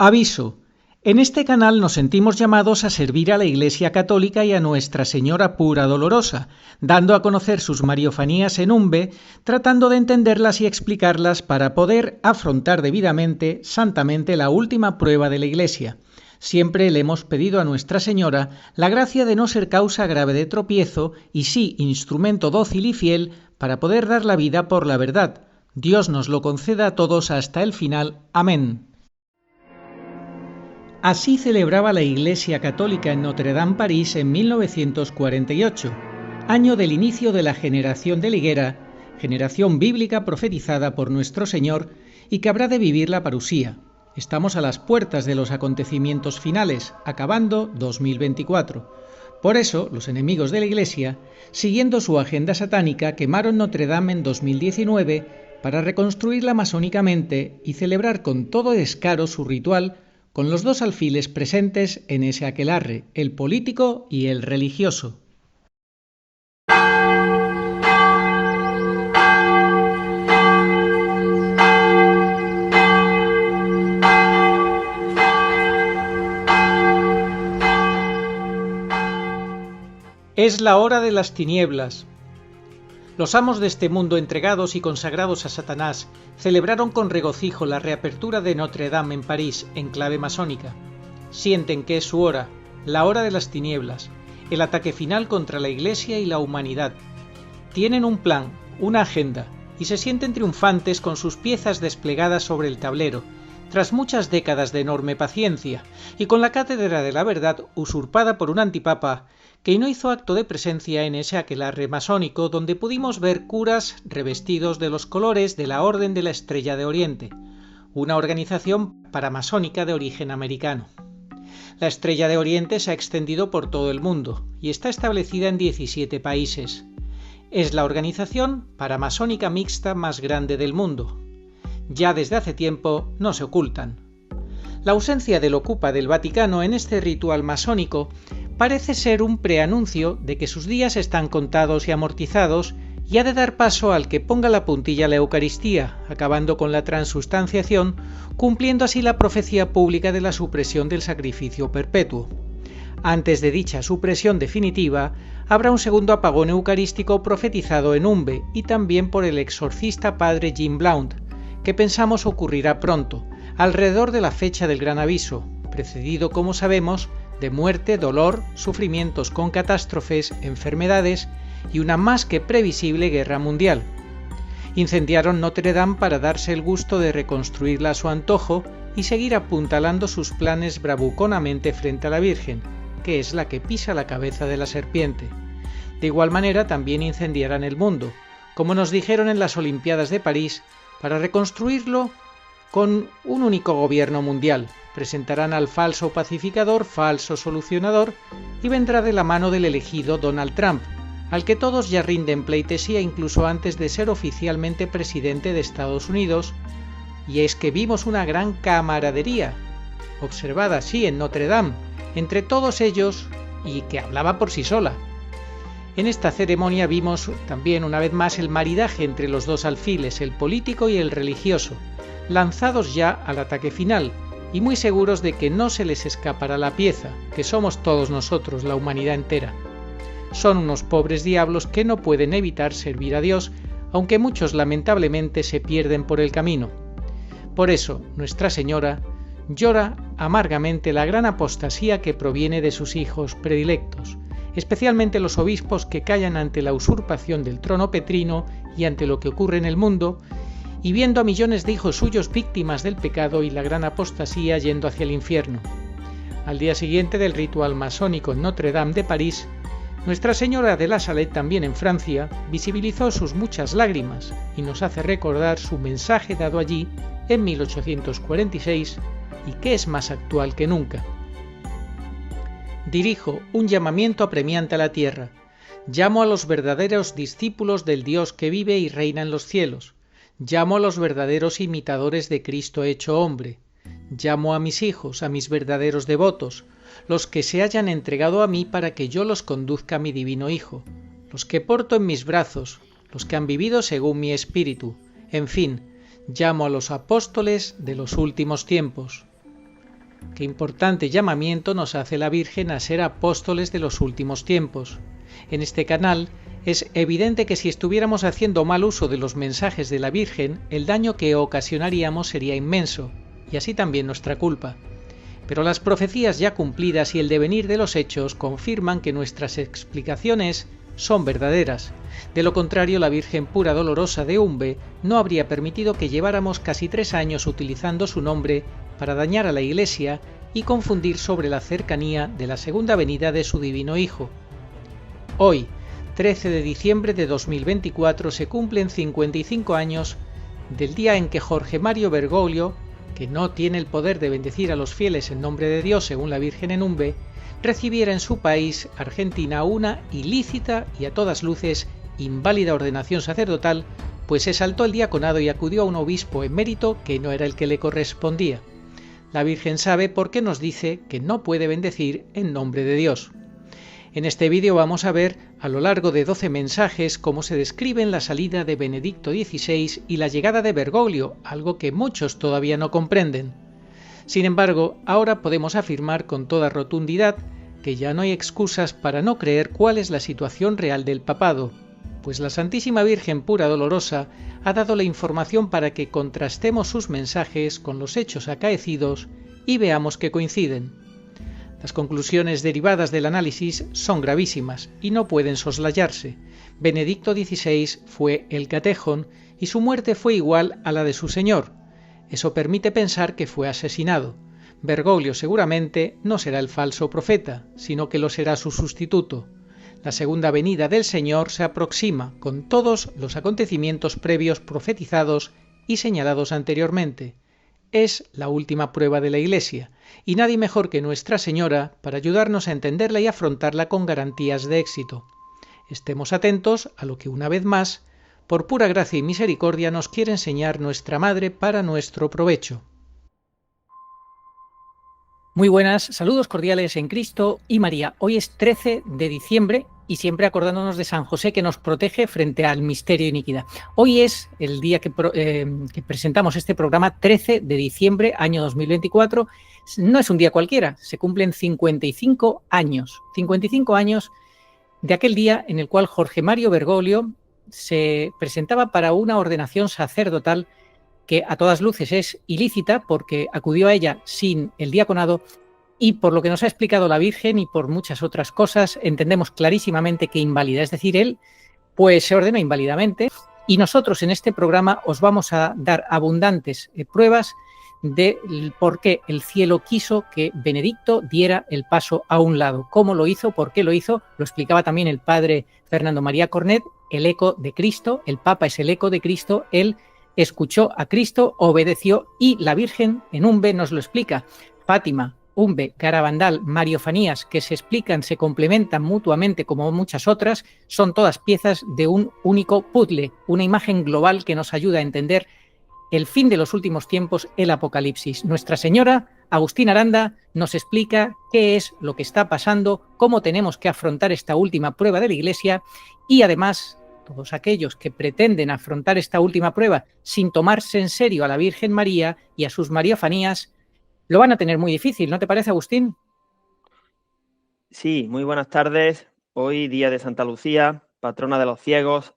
Aviso. En este canal nos sentimos llamados a servir a la Iglesia Católica y a Nuestra Señora Pura Dolorosa, dando a conocer sus mariofanías en umbe, tratando de entenderlas y explicarlas para poder afrontar debidamente, santamente, la última prueba de la Iglesia. Siempre le hemos pedido a Nuestra Señora la gracia de no ser causa grave de tropiezo y sí instrumento dócil y fiel para poder dar la vida por la verdad. Dios nos lo conceda a todos hasta el final. Amén. Así celebraba la Iglesia Católica en Notre-Dame, París, en 1948, año del inicio de la generación de la higuera, generación bíblica profetizada por nuestro Señor y que habrá de vivir la parusía. Estamos a las puertas de los acontecimientos finales, acabando 2024. Por eso, los enemigos de la Iglesia, siguiendo su agenda satánica, quemaron Notre-Dame en 2019 para reconstruirla masónicamente y celebrar con todo descaro su ritual con los dos alfiles presentes en ese aquelarre, el político y el religioso. Es la hora de las tinieblas. Los amos de este mundo, entregados y consagrados a Satanás, celebraron con regocijo la reapertura de Notre-Dame en París en clave masónica. Sienten que es su hora, la hora de las tinieblas, el ataque final contra la Iglesia y la humanidad. Tienen un plan, una agenda, y se sienten triunfantes con sus piezas desplegadas sobre el tablero, tras muchas décadas de enorme paciencia, y con la cátedra de la verdad usurpada por un antipapa que no hizo acto de presencia en ese aquelarre masónico donde pudimos ver curas revestidos de los colores de la Orden de la Estrella de Oriente, una organización paramasónica de origen americano. La Estrella de Oriente se ha extendido por todo el mundo y está establecida en 17 países. Es la organización paramasónica mixta más grande del mundo. Ya desde hace tiempo no se ocultan. La ausencia del ocupa del Vaticano en este ritual masónico parece ser un preanuncio de que sus días están contados y amortizados y ha de dar paso al que ponga la puntilla a la Eucaristía, acabando con la transustanciación, cumpliendo así la profecía pública de la supresión del sacrificio perpetuo. Antes de dicha supresión definitiva, habrá un segundo apagón eucarístico profetizado en umbe y también por el exorcista padre Jim Blount, que pensamos ocurrirá pronto, alrededor de la fecha del Gran Aviso, precedido, como sabemos, de muerte, dolor, sufrimientos con catástrofes, enfermedades y una más que previsible guerra mundial. Incendiaron Notre-Dame para darse el gusto de reconstruirla a su antojo y seguir apuntalando sus planes bravuconamente frente a la Virgen, que es la que pisa la cabeza de la serpiente. De igual manera también incendiarán el mundo, como nos dijeron en las Olimpiadas de París, para reconstruirlo con un único gobierno mundial. Presentarán al falso pacificador, falso solucionador, y vendrá de la mano del elegido Donald Trump, al que todos ya rinden pleitesía incluso antes de ser oficialmente presidente de Estados Unidos, y es que vimos una gran camaradería, observada sí en Notre-Dame, entre todos ellos y que hablaba por sí sola. En esta ceremonia vimos también una vez más el maridaje entre los dos alfiles, el político y el religioso, lanzados ya al ataque final, y muy seguros de que no se les escapará la pieza, que somos todos nosotros, la humanidad entera. Son unos pobres diablos que no pueden evitar servir a Dios, aunque muchos lamentablemente se pierden por el camino. Por eso, Nuestra Señora llora amargamente la gran apostasía que proviene de sus hijos predilectos, especialmente los obispos que callan ante la usurpación del trono petrino y ante lo que ocurre en el mundo, y viendo a millones de hijos suyos víctimas del pecado y la gran apostasía yendo hacia el infierno. Al día siguiente del ritual masónico en Notre-Dame de París, Nuestra Señora de la Salette, también en Francia, visibilizó sus muchas lágrimas y nos hace recordar su mensaje dado allí en 1846 y que es más actual que nunca. Dirijo un llamamiento apremiante a la tierra. Llamo a los verdaderos discípulos del Dios que vive y reina en los cielos. Llamo a los verdaderos imitadores de Cristo hecho hombre. Llamo a mis hijos, a mis verdaderos devotos, los que se hayan entregado a mí para que yo los conduzca a mi divino Hijo, los que porto en mis brazos, los que han vivido según mi espíritu, en fin, llamo a los apóstoles de los últimos tiempos. Qué importante llamamiento nos hace la Virgen a ser apóstoles de los últimos tiempos. En este canal es evidente que si estuviéramos haciendo mal uso de los mensajes de la Virgen, el daño que ocasionaríamos sería inmenso, y así también nuestra culpa. Pero las profecías ya cumplidas y el devenir de los hechos confirman que nuestras explicaciones son verdaderas. De lo contrario, la Virgen Pura Dolorosa de Umbe no habría permitido que lleváramos casi 3 años utilizando su nombre para dañar a la Iglesia y confundir sobre la cercanía de la segunda venida de su Divino Hijo. Hoy, 13 de diciembre de 2024, se cumplen 55 años del día en que Jorge Mario Bergoglio, que no tiene el poder de bendecir a los fieles en nombre de Dios según la Virgen en Umbe, recibiera en su país, Argentina, una ilícita y a todas luces inválida ordenación sacerdotal, pues se saltó el diaconado y acudió a un obispo emérito que no era el que le correspondía. La Virgen sabe por qué nos dice que no puede bendecir en nombre de Dios. En este vídeo vamos a ver a lo largo de 12 mensajes cómo se describen la salida de Benedicto XVI y la llegada de Bergoglio, algo que muchos todavía no comprenden. Sin embargo, ahora podemos afirmar con toda rotundidad que ya no hay excusas para no creer cuál es la situación real del papado, pues la Santísima Virgen Pura Dolorosa ha dado la información para que contrastemos sus mensajes con los hechos acaecidos y veamos que coinciden. Las conclusiones derivadas del análisis son gravísimas y no pueden soslayarse. Benedicto XVI fue el catejón y su muerte fue igual a la de su señor. Eso permite pensar que fue asesinado. Bergoglio seguramente no será el falso profeta, sino que lo será su sustituto. La segunda venida del Señor se aproxima con todos los acontecimientos previos profetizados y señalados anteriormente. Es la última prueba de la Iglesia, y nadie mejor que Nuestra Señora para ayudarnos a entenderla y afrontarla con garantías de éxito. Estemos atentos a lo que una vez más, por pura gracia y misericordia, nos quiere enseñar nuestra Madre para nuestro provecho. Muy buenas, saludos cordiales en Cristo y María. Hoy es 13 de diciembre y siempre acordándonos de San José que nos protege frente al misterio de iniquidad. Hoy es el día que presentamos este programa, 13 de diciembre, año 2024. No es un día cualquiera, se cumplen 55 años de aquel día en el cual Jorge Mario Bergoglio se presentaba para una ordenación sacerdotal que a todas luces es ilícita porque acudió a ella sin el diaconado y por lo que nos ha explicado la Virgen y por muchas otras cosas entendemos clarísimamente que inválida, es decir, él pues se ordenó inválidamente y nosotros en este programa os vamos a dar abundantes pruebas del por qué el cielo quiso que Benedicto diera el paso a un lado. ¿Cómo lo hizo? ¿Por qué lo hizo? Lo explicaba también el padre Fernando María Cornet, el eco de Cristo, el Papa es el eco de Cristo, él escuchó a Cristo, obedeció y la Virgen en Umbe nos lo explica. Fátima, Umbe, Garabandal, Mariofanías, que se explican, se complementan mutuamente como muchas otras, son todas piezas de un único puzzle, una imagen global que nos ayuda a entender el fin de los últimos tiempos, el Apocalipsis. Nuestra Señora, Agustín Aranda, nos explica qué es lo que está pasando, cómo tenemos que afrontar esta última prueba de la Iglesia y además todos aquellos que pretenden afrontar esta última prueba sin tomarse en serio a la Virgen María y a sus mariofanías, lo van a tener muy difícil, ¿no te parece, Agustín? Sí, muy buenas tardes. Hoy día de Santa Lucía, patrona de los ciegos.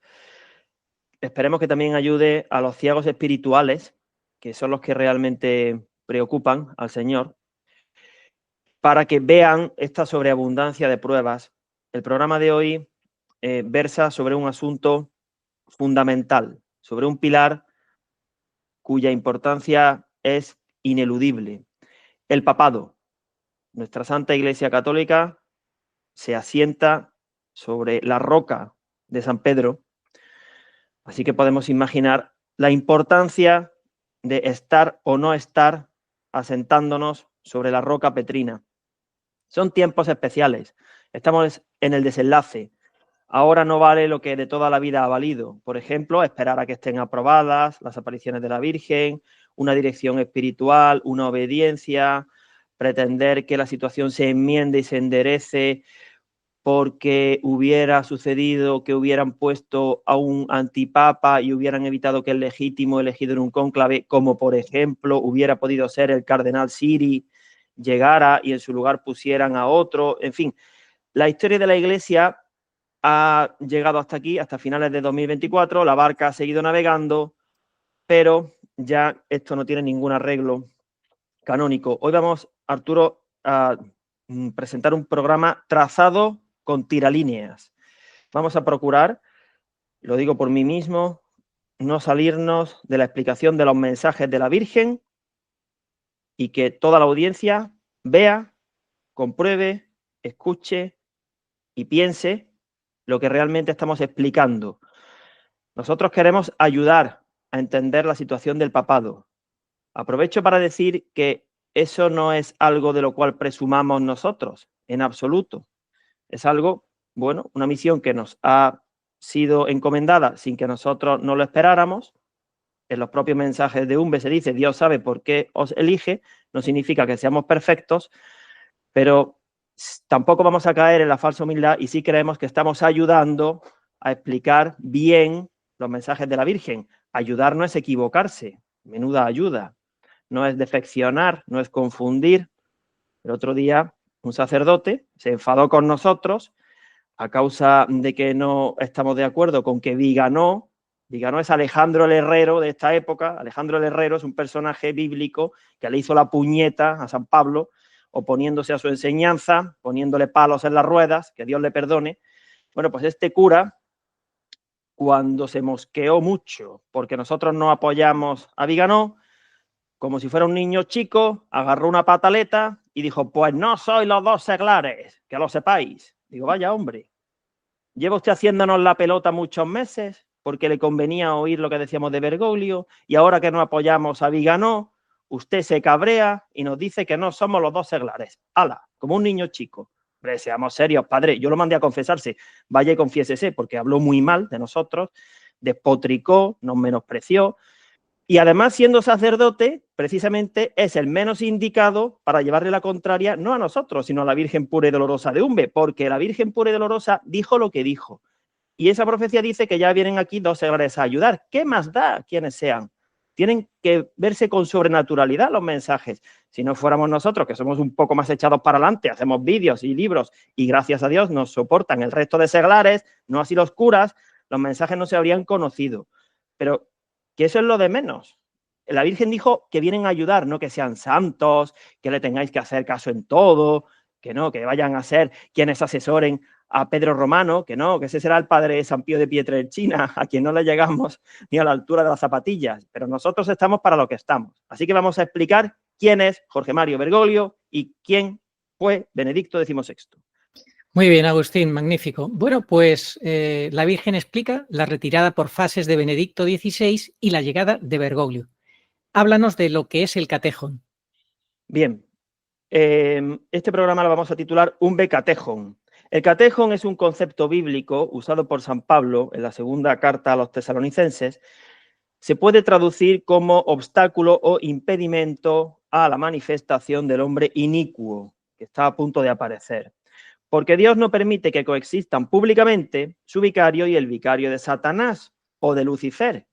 Esperemos que también ayude a los ciegos espirituales, que son los que realmente preocupan al Señor, para que vean esta sobreabundancia de pruebas. El programa de hoy versa sobre un asunto fundamental, sobre un pilar cuya importancia es ineludible. El papado. Nuestra Santa Iglesia Católica se asienta sobre la roca de San Pedro, así que podemos imaginar la importancia de estar o no estar asentándonos sobre la roca petrina. Son tiempos especiales, estamos en el desenlace. Ahora no vale lo que de toda la vida ha valido. Por ejemplo, esperar a que estén aprobadas las apariciones de la Virgen, una dirección espiritual, una obediencia, pretender que la situación se enmiende y se enderece porque hubiera sucedido que hubieran puesto a un antipapa y hubieran evitado que el legítimo elegido en un cónclave, como por ejemplo hubiera podido ser el cardenal Siri, llegara y en su lugar pusieran a otro. En fin, la historia de la Iglesia ha llegado hasta aquí, hasta finales de 2024, la barca ha seguido navegando, pero ya esto no tiene ningún arreglo canónico. Hoy vamos, Arturo, a presentar un programa trazado con tiralíneas. Vamos a procurar, lo digo por mí mismo, no salirnos de la explicación de los mensajes de la Virgen y que toda la audiencia vea, compruebe, escuche y piense lo que realmente estamos explicando. Nosotros queremos ayudar a entender la situación del papado. Aprovecho para decir que eso no es algo de lo cual presumamos nosotros, en absoluto. Es algo, bueno, una misión que nos ha sido encomendada sin que nosotros no lo esperáramos. En los propios mensajes de Umbe se dice, Dios sabe por qué os elige, no significa que seamos perfectos, pero tampoco vamos a caer en la falsa humildad y sí creemos que estamos ayudando a explicar bien los mensajes de la Virgen. Ayudar no es equivocarse, menuda ayuda. No es defeccionar, no es confundir. El otro día un sacerdote se enfadó con nosotros a causa de que no estamos de acuerdo con que Viganó es Alejandro el Herrero de esta época. Alejandro el Herrero es un personaje bíblico que le hizo la puñeta a San Pablo, oponiéndose a su enseñanza, poniéndole palos en las ruedas, que Dios le perdone. Bueno, pues este cura, cuando se mosqueó mucho porque nosotros no apoyamos a Viganó, como si fuera un niño chico, agarró una pataleta y dijo, pues no soy los dos seglares, que lo sepáis. Digo, vaya hombre, lleva usted haciéndonos la pelota muchos meses porque le convenía oír lo que decíamos de Bergoglio y ahora que no apoyamos a Viganó, usted se cabrea y nos dice que no somos los dos seglares. ¡Hala! Como un niño chico. Hombre, seamos serios, padre. Yo lo mandé a confesarse. Vaya y confiésese porque habló muy mal de nosotros, despotricó, nos menospreció. Y además, siendo sacerdote, precisamente es el menos indicado para llevarle la contraria, no a nosotros, sino a la Virgen Pura y Dolorosa de Umbe, porque la Virgen Pura y Dolorosa dijo lo que dijo. Y esa profecía dice que ya vienen aquí dos seglares a ayudar. ¿Qué más da quienes sean? Tienen que verse con sobrenaturalidad los mensajes. Si no fuéramos nosotros, que somos un poco más echados para adelante, hacemos vídeos y libros, y gracias a Dios nos soportan el resto de seglares, no así los curas, los mensajes no se habrían conocido. Pero que eso es lo de menos. La Virgen dijo que vienen a ayudar, no que sean santos, que le tengáis que hacer caso en todo, que no, que vayan a ser quienes asesoren a Pedro Romano, que no, que ese será el padre de San Pío de Pietrelcina, a quien no le llegamos ni a la altura de las zapatillas, pero nosotros estamos para lo que estamos. Así que vamos a explicar quién es Jorge Mario Bergoglio y quién fue Benedicto XVI. Muy bien, Agustín, magnífico. Bueno, pues la Virgen explica la retirada por fases de Benedicto XVI y la llegada de Bergoglio. Háblanos de lo que es el catejón. Bien, este programa lo vamos a titular Umbe Catejón. El catejón es un concepto bíblico usado por San Pablo en la segunda carta a los tesalonicenses. Se puede traducir como obstáculo o impedimento a la manifestación del hombre inicuo que está a punto de aparecer. Porque Dios no permite que coexistan públicamente su vicario y el vicario de Satanás o de Lucifer,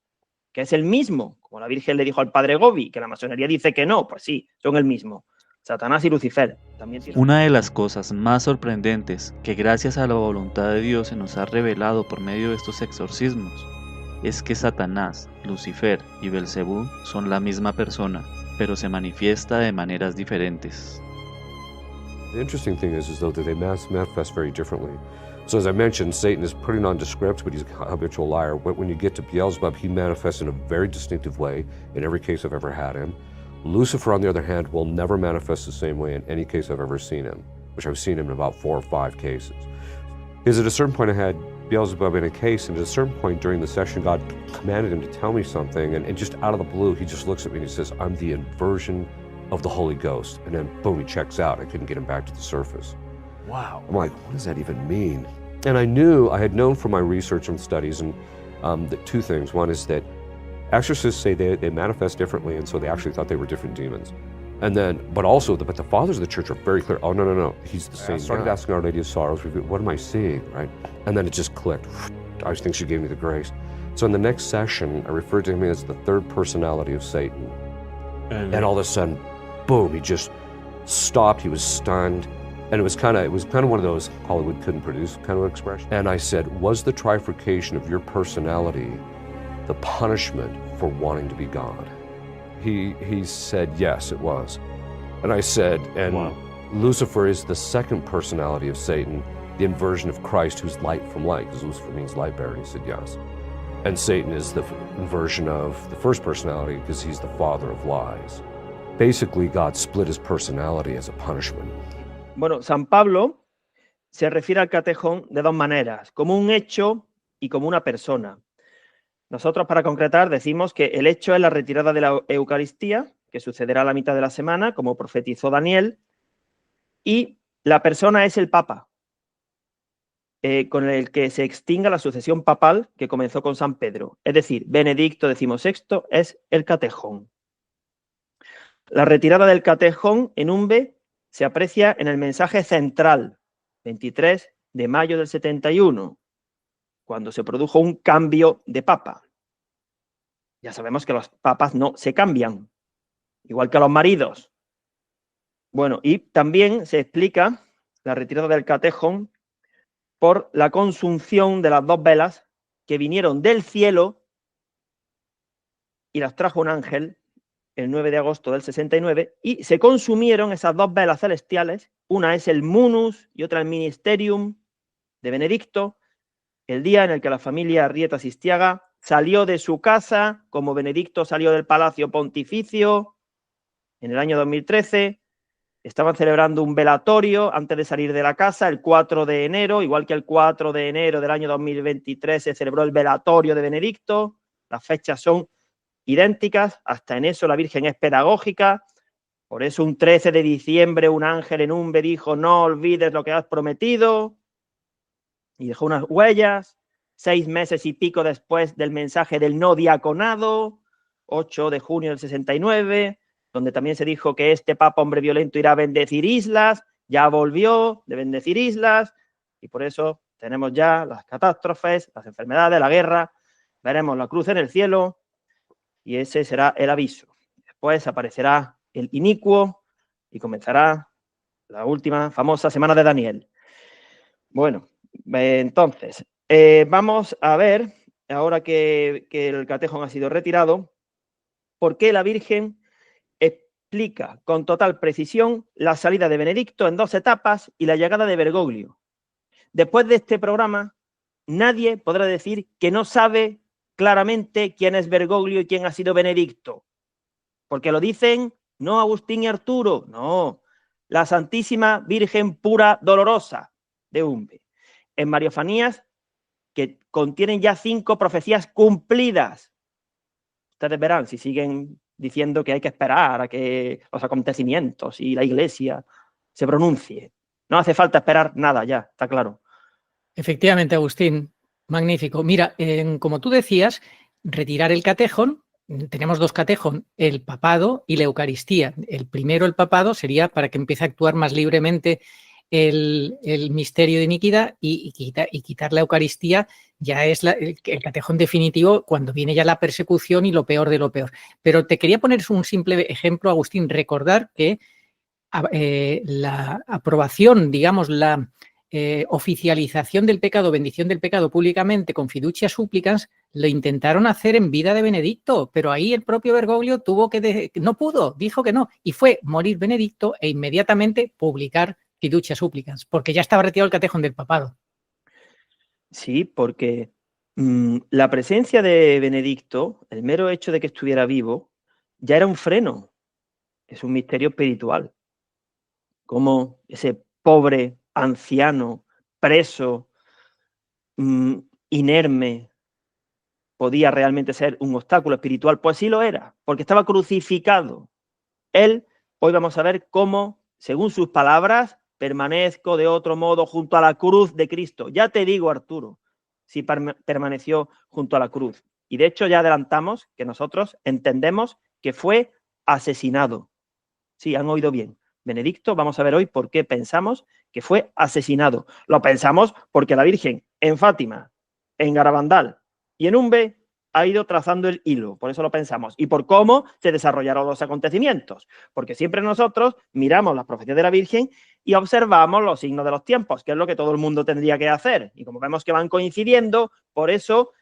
que es el mismo, como la Virgen le dijo al padre Gobi, que la masonería dice que no, pues sí, son el mismo. Satanás y Lucifer también tienen... Una de las cosas más sorprendentes que gracias a la voluntad de Dios se nos ha revelado por medio de estos exorcismos es que Satanás, Lucifer y Belcebú son la misma persona, pero se manifiesta de maneras diferentes. The interesting thing is though that they manifest very differently. So as I mentioned, Satan is pretty nondescript, but he's a habitual liar. When you get to Beelzebub, he manifests in a very distinctive way in every case I've ever had him. Lucifer, on the other hand, will never manifest the same way in any case I've ever seen him, which I've seen him in about 4 or 5 cases. Because at a certain point I had Beelzebub in a case, and at a certain point during the session, God commanded him to tell me something, and just out of the blue, he just looks at me and he says, I'm the inversion of the Holy Ghost. And then boom, he checks out. I couldn't get him back to the surface. Wow. I'm like, what does that even mean? And I had known from my research and studies and that 2 things. One is that exorcists say they manifest differently, and so they actually thought they were different demons. And then, but the fathers of the church are very clear. Oh, no, he's the same. I started asking Our Lady of Sorrows, what am I seeing, right? And then it just clicked. I think she gave me the grace. So in the next session, I referred to him as the 3rd personality of Satan. And all of a sudden, boom, he just stopped. He was stunned. And it was kind of one of those Hollywood couldn't produce kind of expression. And I said, was the trifurcation of your personality the punishment for wanting to be God? He said, yes, it was. And I said, and wow. Lucifer is the second personality of Satan, the inversion of Christ, who's light from light, because Lucifer means light bearer. And he said, yes. And Satan is the inversion of the first personality, because he's the father of lies. Basically, God split his personality as a punishment. Bueno, San Pablo se refiere al catejón de dos maneras, como un hecho y como una persona. Nosotros, para concretar, decimos que el hecho es la retirada de la Eucaristía, que sucederá a la mitad de la semana, como profetizó Daniel, y la persona es el Papa, con el que se extinga la sucesión papal que comenzó con San Pedro. Es decir, Benedicto XVI es el catejón. La retirada del catejón en Umbe se aprecia en el mensaje central, 23 de mayo del 71, cuando se produjo un cambio de papa. Ya sabemos que los papas no se cambian, igual que los maridos. Bueno, y también se explica la retirada del catejón por la consunción de las dos velas que vinieron del cielo y las trajo un ángel el 9 de agosto del 69, y se consumieron esas dos velas celestiales. Una es el Munus y otra el Ministerium de Benedicto, el día en el que la familia Arrieta Sistiaga salió de su casa, como Benedicto salió del Palacio Pontificio en el año 2013. Estaban celebrando un velatorio antes de salir de la casa el 4 de enero, igual que el 4 de enero del año 2023 se celebró el velatorio de Benedicto. Las fechas son idénticas, hasta en eso la Virgen es pedagógica. Por eso un 13 de diciembre un ángel en Umbe dijo: no olvides lo que has prometido, y dejó unas huellas. 6 meses y pico después del mensaje del no diaconado, 8 de junio del 69, donde también se dijo que este papa hombre violento irá a bendecir islas, ya volvió de bendecir islas, y por eso tenemos ya las catástrofes, las enfermedades, la guerra. Veremos la cruz en el cielo, y ese será el aviso. Después aparecerá el inicuo y comenzará la última famosa semana de Daniel. Bueno, entonces, vamos a ver, ahora que el catejón ha sido retirado, por qué la Virgen explica con total precisión la salida de Benedicto en 2 etapas y la llegada de Bergoglio. Después de este programa, nadie podrá decir que no sabe claramente quién es Bergoglio y quién ha sido Benedicto, porque lo dicen no Agustín y Arturo, no, la Santísima Virgen Pura Dolorosa de Umbe, en Mariofanías que contienen ya 5 profecías cumplidas. Ustedes verán si siguen diciendo que hay que esperar a que los acontecimientos y la Iglesia se pronuncie. No hace falta esperar nada ya, está claro. Efectivamente, Agustín. Magnífico. Mira, como tú decías, retirar el catejón, tenemos 2 catejón, el papado y la Eucaristía. El primero, el papado, sería para que empiece a actuar más libremente el misterio de iniquidad, y quitar la Eucaristía ya es el catejón definitivo, cuando viene ya la persecución y lo peor de lo peor. Pero te quería poner un simple ejemplo, Agustín, recordar que la aprobación, digamos, la oficialización del pecado, bendición del pecado públicamente con fiducia supplicans, lo intentaron hacer en vida de Benedicto, pero ahí el propio Bergoglio tuvo no pudo, dijo que no, y fue morir Benedicto e inmediatamente publicar fiducia supplicans, porque ya estaba retirado el catejón del papado. Sí, porque la presencia de Benedicto, el mero hecho de que estuviera vivo, ya era un freno. Es un misterio espiritual. Como ese pobre anciano, preso, inerme, podía realmente ser un obstáculo espiritual. Pues sí lo era, porque estaba crucificado. Él, hoy vamos a ver cómo, según sus palabras, permanezco de otro modo junto a la cruz de Cristo. Ya te digo, Arturo, si permaneció junto a la cruz. Y de hecho ya adelantamos que nosotros entendemos que fue asesinado. Sí, han oído bien. Benedicto, vamos a ver hoy por qué pensamos que fue asesinado. Lo pensamos porque la Virgen en Fátima, en Garabandal y en Umbe ha ido trazando el hilo, por eso lo pensamos, y por cómo se desarrollaron los acontecimientos, porque siempre nosotros miramos las profecías de la Virgen y observamos los signos de los tiempos, que es lo que todo el mundo tendría que hacer, y como vemos que van coincidiendo, por eso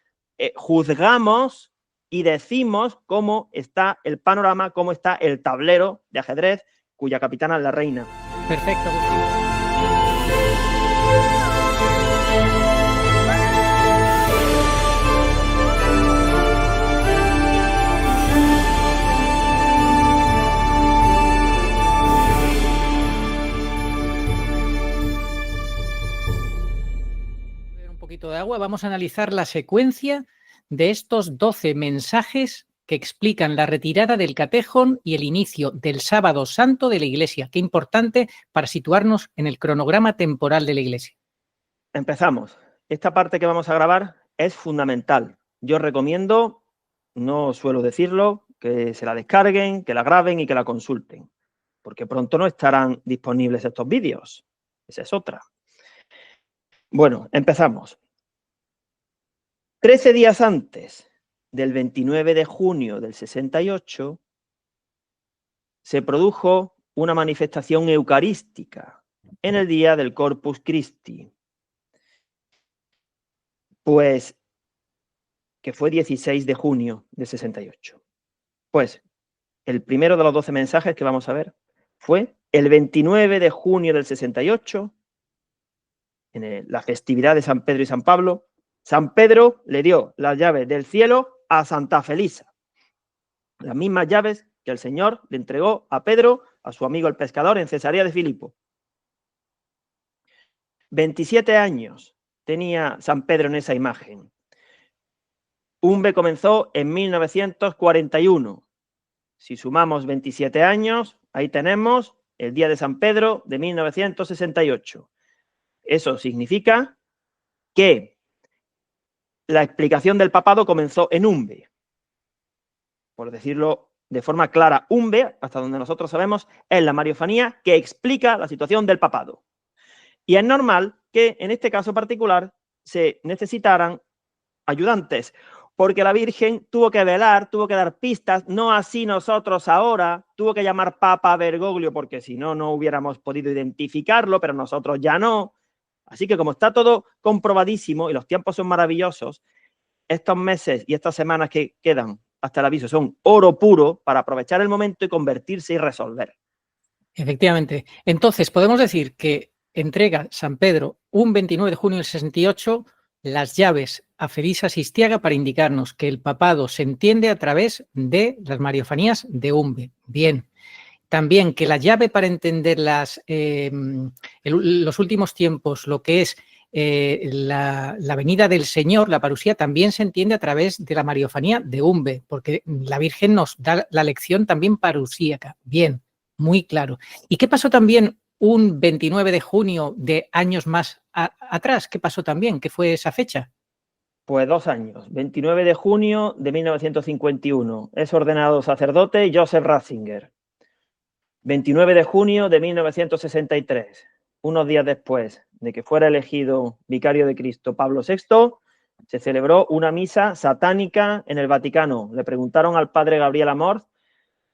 juzgamos y decimos cómo está el panorama, cómo está el tablero de ajedrez, cuya capitana es la reina. Perfecto, Agustín. De agua, vamos a analizar la secuencia de estos 12 mensajes que explican la retirada del Catejón y el inicio del Sábado Santo de la Iglesia. Qué importante para situarnos en el cronograma temporal de la Iglesia. Empezamos. Esta parte que vamos a grabar es fundamental. Yo recomiendo, no suelo decirlo, que se la descarguen, que la graben y que la consulten, porque pronto no estarán disponibles estos vídeos. Esa es otra. Bueno, empezamos. 13 días antes del 29 de junio del 68 se produjo una manifestación eucarística en el día del Corpus Christi, pues que fue 16 de junio del 68. Pues el primero de los 12 mensajes que vamos a ver fue el 29 de junio del 68, en la festividad de San Pedro y San Pablo. San Pedro le dio las llaves del cielo a Santa Felisa, las mismas llaves que el Señor le entregó a Pedro, a su amigo el pescador, en Cesarea de Filipo. 27 años tenía San Pedro en esa imagen. Umbe comenzó en 1941. Si sumamos 27 años, ahí tenemos el día de San Pedro de 1968. Eso significa que la explicación del papado comenzó en Umbe. Por decirlo de forma clara, Umbe, hasta donde nosotros sabemos, es la mariofanía que explica la situación del papado. Y es normal que en este caso particular se necesitaran ayudantes, porque la Virgen tuvo que velar, tuvo que dar pistas, no así nosotros ahora, tuvo que llamar Papa Bergoglio, porque si no, no hubiéramos podido identificarlo, pero nosotros ya no. Así que como está todo comprobadísimo y los tiempos son maravillosos, estos meses y estas semanas que quedan hasta el aviso son oro puro para aprovechar el momento y convertirse y resolver. Efectivamente. Entonces, podemos decir que entrega San Pedro un 29 de junio del 68 las llaves a Felisa Sistiaga para indicarnos que el papado se entiende a través de las mariofanías de Umbe. Bien. También que la llave para entender los últimos tiempos, lo que es la venida del Señor, la parusía, también se entiende a través de la mariofanía de Umbe, porque la Virgen nos da la lección también parusíaca. Bien, muy claro. ¿Y qué pasó también un 29 de junio de años más atrás? ¿Qué pasó también? ¿Qué fue esa fecha? Pues 2 años, 29 de junio de 1951. Es ordenado sacerdote Joseph Ratzinger. 29 de junio de 1963, unos días después de que fuera elegido vicario de Cristo Pablo VI, se celebró una misa satánica en el Vaticano. Le preguntaron al padre Gabriel Amorth: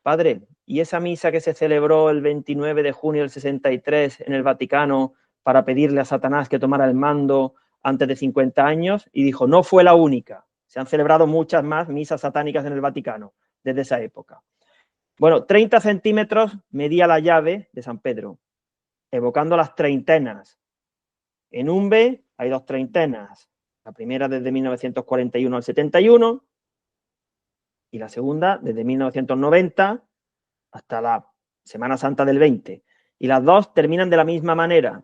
padre, ¿y esa misa que se celebró el 29 de junio del 63 en el Vaticano para pedirle a Satanás que tomara el mando antes de 50 años? Y dijo: no fue la única. Se han celebrado muchas más misas satánicas en el Vaticano desde esa época. Bueno, 30 centímetros medía la llave de San Pedro, evocando las treintenas. En Umbe hay 2 treintenas, la primera desde 1941 al 71 y la segunda desde 1990 hasta la Semana Santa del 20. Y las 2 terminan de la misma manera,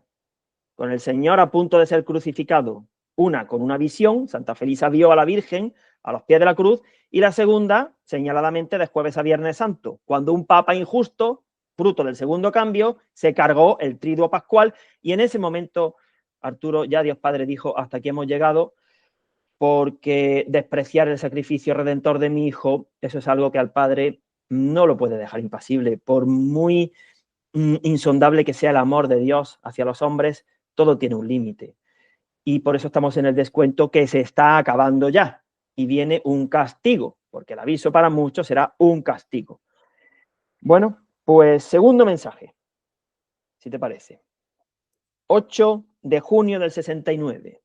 con el Señor a punto de ser crucificado. Una con una visión, Santa Felisa vio a la Virgen a los pies de la cruz, y la segunda, señaladamente, de Jueves a Viernes Santo, cuando un papa injusto, fruto del segundo cambio, se cargó el triduo pascual, y en ese momento, Arturo, ya Dios Padre dijo: hasta aquí hemos llegado, porque despreciar el sacrificio redentor de mi hijo, eso es algo que al Padre no lo puede dejar impasible. Por muy insondable que sea el amor de Dios hacia los hombres, todo tiene un límite. Y por eso estamos en el descuento que se está acabando ya. y viene un castigo, porque el aviso para muchos será un castigo. Bueno, pues segundo mensaje, si te parece. 8 de junio del 69.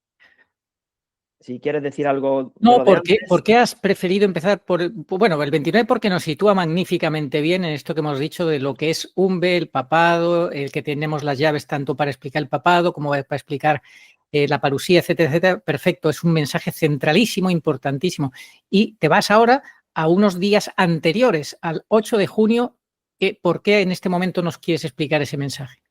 Si quieres decir algo de No, lo de antes. ¿por qué has preferido empezar bueno, el 29 porque nos sitúa magníficamente bien en esto que hemos dicho de lo que es Umbe, el papado, el que tenemos las llaves tanto para explicar el papado como para explicar la parusía, etcétera, etcétera? Perfecto, es un mensaje centralísimo, importantísimo. Y te vas ahora a unos días anteriores, al 8 de junio. ¿Por qué en este momento nos quieres explicar ese mensaje?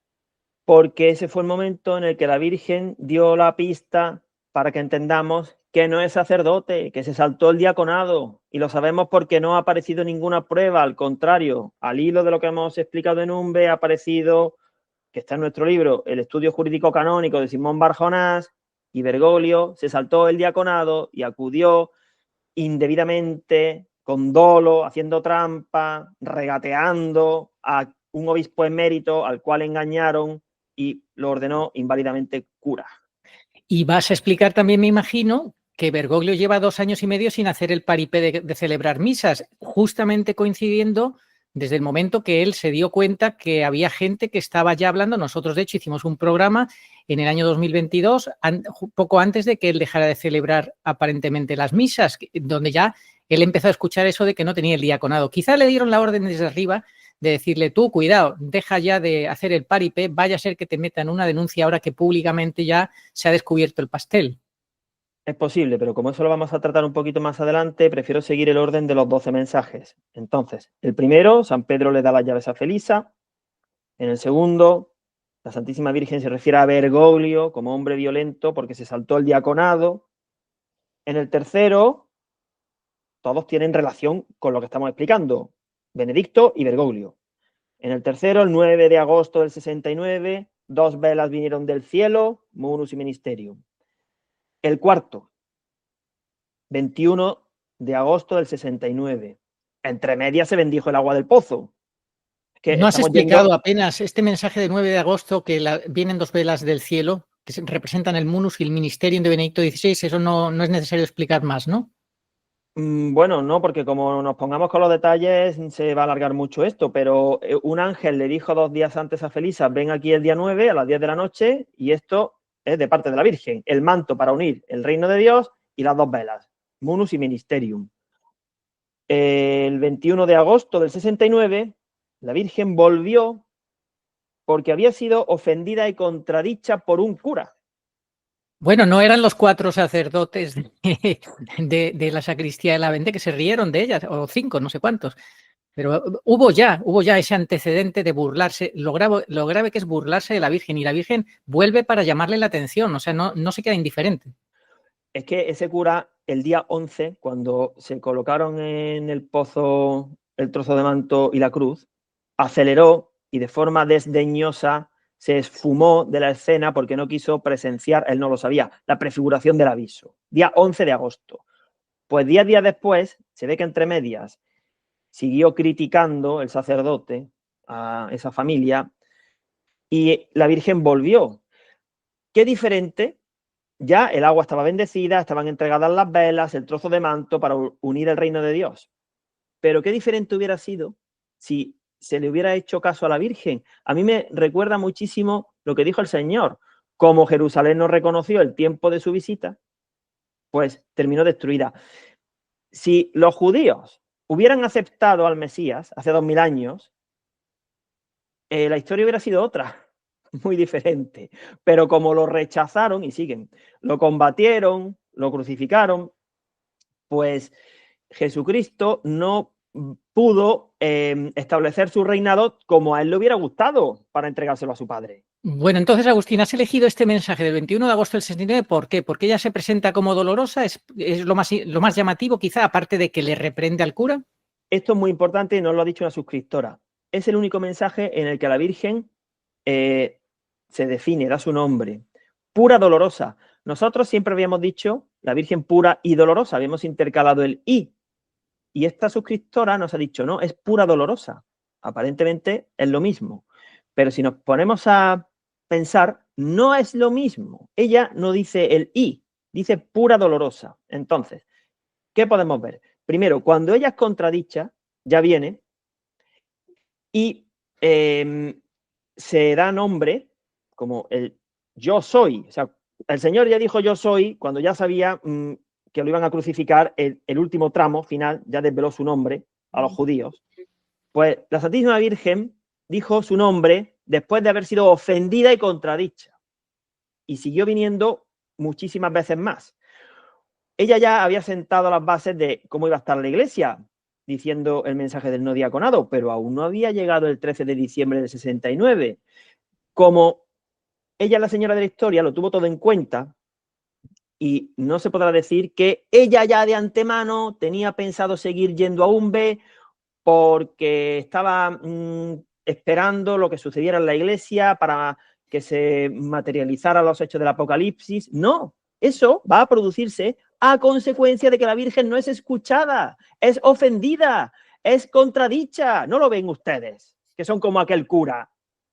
Porque ese fue el momento en el que la Virgen dio la pista para que entendamos que no es sacerdote, que se saltó el diaconado, y lo sabemos porque no ha aparecido ninguna prueba, al contrario, al hilo de lo que hemos explicado en Umbe ha aparecido, que está en nuestro libro, el estudio jurídico canónico de Simón Bar Jonás, y Bergoglio se saltó el diaconado y acudió indebidamente, con dolo, haciendo trampa, regateando a un obispo emérito al cual engañaron y lo ordenó inválidamente cura. Y vas a explicar también, me imagino, que Bergoglio lleva 2 años y medio sin hacer el paripé de celebrar misas, justamente coincidiendo desde el momento que él se dio cuenta que había gente que estaba ya hablando. Nosotros, de hecho, hicimos un programa en el año 2022, poco antes de que él dejara de celebrar aparentemente las misas, donde ya él empezó a escuchar eso de que no tenía el diaconado. Quizá le dieron la orden desde arriba de decirle, tú, cuidado, deja ya de hacer el paripé, vaya a ser que te metan una denuncia ahora que públicamente ya se ha descubierto el pastel. Es posible, pero como eso lo vamos a tratar un poquito más adelante, prefiero seguir el orden de los 12 mensajes. Entonces, el primero, San Pedro le da las llaves a Felisa. En el segundo, la Santísima Virgen se refiere a Bergoglio como hombre violento porque se saltó el diaconado. En el tercero, todos tienen relación con lo que estamos explicando, Benedicto y Bergoglio. En el tercero, el 9 de agosto del 69, 2 velas vinieron del cielo, Munus y Ministerium. El cuarto, 21 de agosto del 69. Entre medias se bendijo el agua del pozo. No has explicado apenas este mensaje de 9 de agosto que vienen 2 velas del cielo que representan el Munus y el Ministerium de Benedicto XVI. Eso no es necesario explicar más, ¿no? Bueno, no, porque como nos pongamos con los detalles se va a alargar mucho esto, pero un ángel le dijo 2 días antes a Felisa, ven aquí el día 9 a las 10 de la noche, y esto es de parte de la Virgen, el manto para unir el reino de Dios y las 2 velas, Munus y Ministerium. El 21 de agosto del 69, la Virgen volvió porque había sido ofendida y contradicha por un cura. Bueno, no eran los 4 sacerdotes de la sacristía de la Vente que se rieron de ellas, o 5, no sé cuántos. Pero hubo ya ese antecedente de burlarse. Lo grave que es burlarse de la Virgen, y la Virgen vuelve para llamarle la atención, o sea, no se queda indiferente. Es que ese cura, el día 11, cuando se colocaron en el pozo el trozo de manto y la cruz, aceleró y de forma desdeñosa se esfumó de la escena porque no quiso presenciar, él no lo sabía, la prefiguración del aviso. Día 11 de agosto. Pues 10 días después, se ve que entre medias siguió criticando el sacerdote a esa familia y la Virgen volvió. Qué diferente. Ya el agua estaba bendecida, estaban entregadas las velas, el trozo de manto para unir el reino de Dios. Pero qué diferente hubiera sido si se le hubiera hecho caso a la Virgen. A mí me recuerda muchísimo lo que dijo el Señor. Como Jerusalén no reconoció el tiempo de su visita, pues terminó destruida. Si los judíos hubieran aceptado al Mesías hace 2000 años, la historia hubiera sido otra. Muy diferente, pero como lo rechazaron y siguen, lo combatieron, lo crucificaron, pues Jesucristo no pudo establecer su reinado como a él le hubiera gustado para entregárselo a su padre. Bueno, entonces, Agustín, has elegido este mensaje del 21 de agosto del 69, ¿por qué? ¿Porque ella se presenta como dolorosa? ¿Es lo más llamativo, quizá, aparte de que le reprende al cura? Esto es muy importante y nos lo ha dicho una suscriptora. Es el único mensaje en el que la Virgen se define, da su nombre. Pura dolorosa. Nosotros siempre habíamos dicho la Virgen pura y dolorosa, habíamos intercalado el y. Y esta suscriptora nos ha dicho, no, es pura dolorosa. Aparentemente es lo mismo. Pero si nos ponemos a pensar, no es lo mismo. Ella no dice el y, dice pura dolorosa. Entonces, ¿qué podemos ver? Primero, cuando ella es contradicha, ya viene, y se da nombre como el yo soy. O sea, el Señor ya dijo yo soy cuando ya sabía que lo iban a crucificar, el último tramo final, ya desveló su nombre a los judíos. Pues la Santísima Virgen dijo su nombre después de haber sido ofendida y contradicha. Y siguió viniendo muchísimas veces más. Ella ya había sentado las bases de cómo iba a estar la iglesia, diciendo el mensaje del no diaconado, pero aún no había llegado el 13 de diciembre del 69. Como ella, la señora de la historia, lo tuvo todo en cuenta, y no se podrá decir que ella ya de antemano tenía pensado seguir yendo a UMBE porque estaba esperando lo que sucediera en la iglesia para que se materializaran los hechos del Apocalipsis. No, eso va a producirse a consecuencia de que la Virgen no es escuchada, es ofendida, es contradicha. ¿No lo ven ustedes? Que son como aquel cura,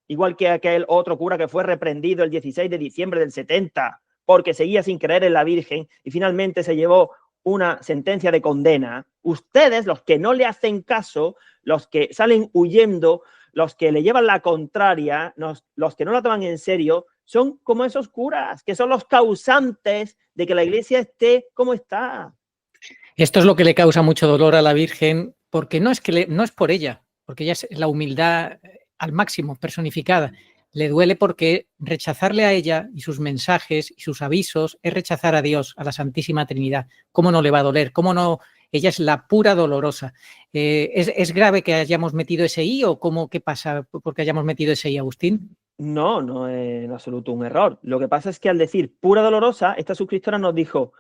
igual que aquel otro cura que fue reprendido el 16 de diciembre del 70 porque seguía sin creer en la Virgen y finalmente se llevó una sentencia de condena. Ustedes, los que no le hacen caso, los que salen huyendo, los que le llevan la contraria, los que no la toman en serio, son como esos curas, que son los causantes de que la iglesia esté como está. Esto es lo que le causa mucho dolor a la Virgen, porque no es por ella, porque ella es la humildad al máximo personificada. Le duele porque rechazarle a ella y sus mensajes y sus avisos es rechazar a Dios, a la Santísima Trinidad. ¿Cómo no le va a doler? ¿Cómo no? Ella es la pura dolorosa. ¿Es grave que hayamos metido ese I o qué pasa porque hayamos metido ese I, Agustín? No, no es en absoluto un error. Lo que pasa es que al decir pura dolorosa, esta suscriptora nos dijo,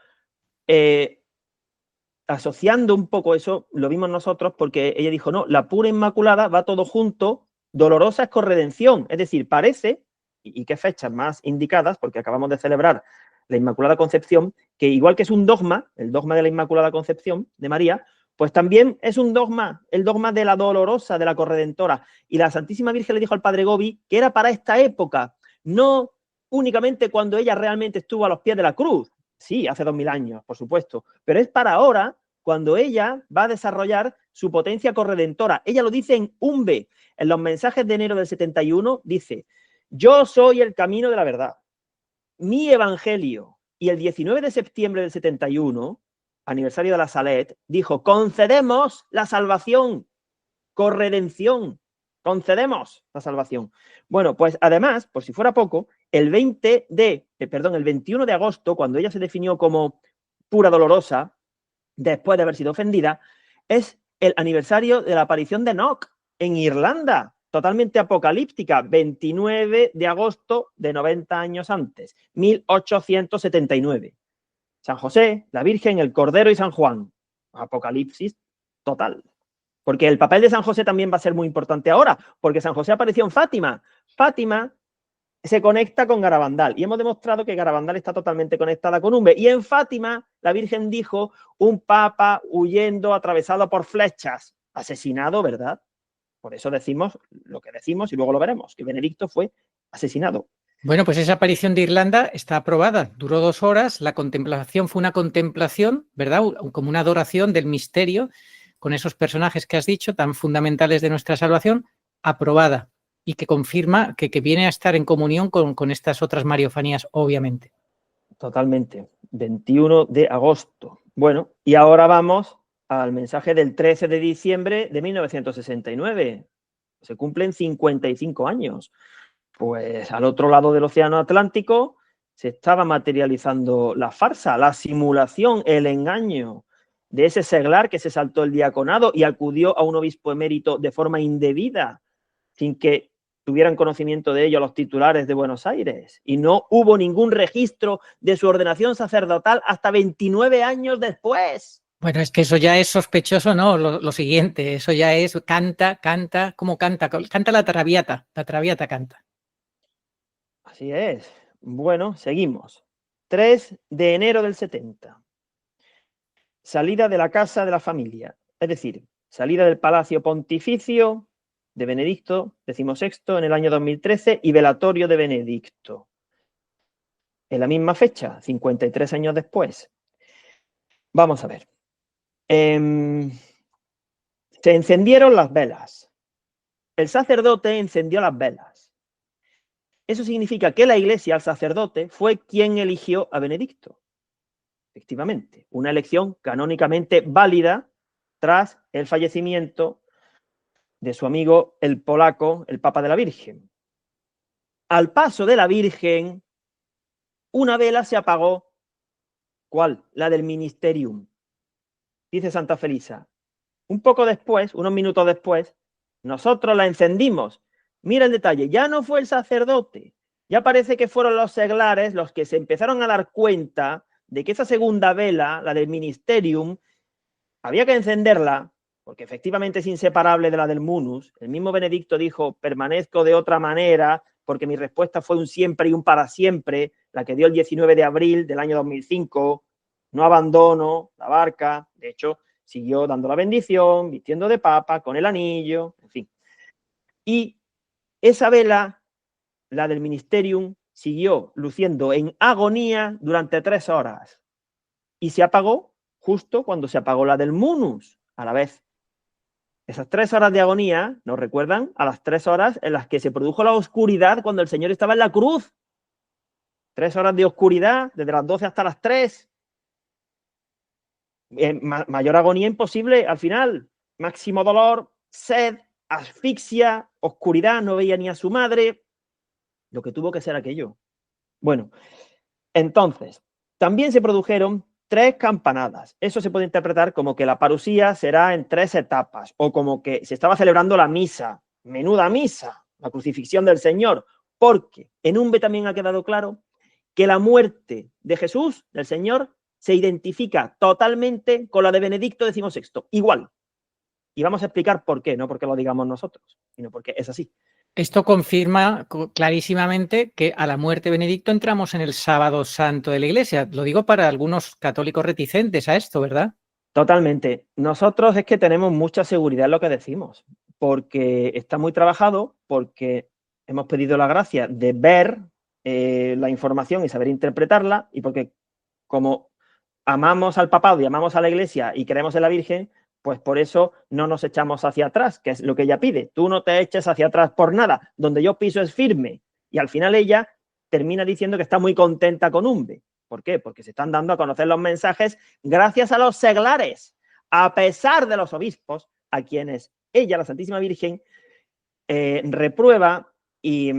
asociando un poco eso, lo vimos nosotros porque ella dijo, no, la pura inmaculada va todo junto, dolorosa es con redención. Es decir, parece, y qué fechas más indicadas, porque acabamos de celebrar la Inmaculada Concepción, que igual que es un dogma, el dogma de la Inmaculada Concepción de María, pues también es un dogma, el dogma de la dolorosa, de la corredentora. Y la Santísima Virgen le dijo al Padre Gobi que era para esta época, no únicamente cuando ella realmente estuvo a los pies de la cruz. Sí, hace 2000 años, por supuesto, pero es para ahora, cuando ella va a desarrollar su potencia corredentora. Ella lo dice en UMBE, en los mensajes de enero del 71, dice, yo soy el camino de la verdad, mi evangelio. Y el 19 de septiembre del 71, aniversario de la Salet, dijo, concedemos la salvación, corredención, concedemos la salvación. Bueno, pues además, por si fuera poco, el 21 de agosto, cuando ella se definió como pura dolorosa, después de haber sido ofendida, es el aniversario de la aparición de Enoch en Irlanda, totalmente apocalíptica, 29 de agosto de 90 años antes, 1879. San José, la Virgen, el Cordero y San Juan. Apocalipsis total. Porque el papel de San José también va a ser muy importante ahora, porque San José apareció en Fátima. Fátima se conecta con Garabandal y hemos demostrado que Garabandal está totalmente conectada con UMBE. Y en Fátima la Virgen dijo un papa huyendo, atravesado por flechas, asesinado, ¿verdad? Por eso decimos lo que decimos y luego lo veremos, que Benedicto fue asesinado. Bueno, pues esa aparición de Irlanda está aprobada. Duró 2 horas, la contemplación fue una contemplación, ¿verdad? Como una adoración del misterio con esos personajes que has dicho, tan fundamentales de nuestra salvación, aprobada. Y que confirma que viene a estar en comunión con estas otras mariofanías, obviamente. Totalmente. 21 de agosto. Bueno, y ahora vamos al mensaje del 13 de diciembre de 1969. Se cumplen 55 años. Pues al otro lado del Océano Atlántico se estaba materializando la farsa, la simulación, el engaño de ese seglar que se saltó el diaconado y acudió a un obispo emérito de forma indebida, sin que tuvieran conocimiento de ello los titulares de Buenos Aires, y no hubo ningún registro de su ordenación sacerdotal hasta 29 años después. Bueno, es que eso ya es sospechoso, ¿no? Lo siguiente, eso ya es canta, ¿cómo canta? Canta la Traviata canta. Así es. Bueno, seguimos. 3 de enero del 70. Salida de la casa de la familia, es decir, salida del Palacio Pontificio de Benedicto XVI en el año 2013 y velatorio de Benedicto. En la misma fecha, 53 años después. Vamos a ver. Se encendieron las velas. El sacerdote encendió las velas. Eso significa que la Iglesia, el sacerdote, fue quien eligió a Benedicto. Efectivamente, una elección canónicamente válida tras el fallecimiento de su amigo el polaco, el Papa de la Virgen. Al paso de la Virgen, una vela se apagó. ¿Cuál? La del Ministerium. Dice Santa Felisa. Un poco después, unos minutos después, nosotros la encendimos. Mira el detalle, ya no fue el sacerdote, ya parece que fueron los seglares los que se empezaron a dar cuenta de que esa segunda vela, la del Ministerium, había que encenderla, porque efectivamente es inseparable de la del Munus. El mismo Benedicto dijo, permanezco de otra manera, porque mi respuesta fue un siempre y un para siempre, la que dio el 19 de abril del año 2005, no abandono la barca, de hecho, siguió dando la bendición, vistiendo de papa, con el anillo, en fin. Y esa vela, la del Ministerium, siguió luciendo en agonía durante 3 horas y se apagó justo cuando se apagó la del Munus a la vez. Esas 3 horas de agonía nos recuerdan a las 3 horas en las que se produjo la oscuridad cuando el Señor estaba en la cruz. 3 horas de oscuridad, desde las 12 hasta las 3. Mayor agonía imposible al final. Máximo dolor, sed, asfixia, oscuridad, no veía ni a su madre. Lo que tuvo que ser aquello. Bueno, entonces, también se produjeron 3 campanadas. Eso se puede interpretar como que la parusía será en 3 etapas, o como que se estaba celebrando la misa, menuda misa, la crucifixión del Señor, porque en Umbe también ha quedado claro que la muerte de Jesús, del Señor, se identifica totalmente con la de Benedicto XVI, igual. Y vamos a explicar por qué, no porque lo digamos nosotros, sino porque es así. Esto confirma clarísimamente que a la muerte de Benedicto entramos en el sábado santo de la Iglesia. Lo digo para algunos católicos reticentes a esto, ¿verdad? Totalmente. Nosotros es que tenemos mucha seguridad en lo que decimos, porque está muy trabajado, porque hemos pedido la gracia de ver la información y saber interpretarla, y porque como amamos al papado y amamos a la Iglesia y creemos en la Virgen, pues por eso no nos echamos hacia atrás, que es lo que ella pide. Tú no te eches hacia atrás por nada, donde yo piso es firme. Y al final ella termina diciendo que está muy contenta con Umbe. ¿Por qué? Porque se están dando a conocer los mensajes gracias a los seglares, a pesar de los obispos, a quienes ella, la Santísima Virgen, reprueba y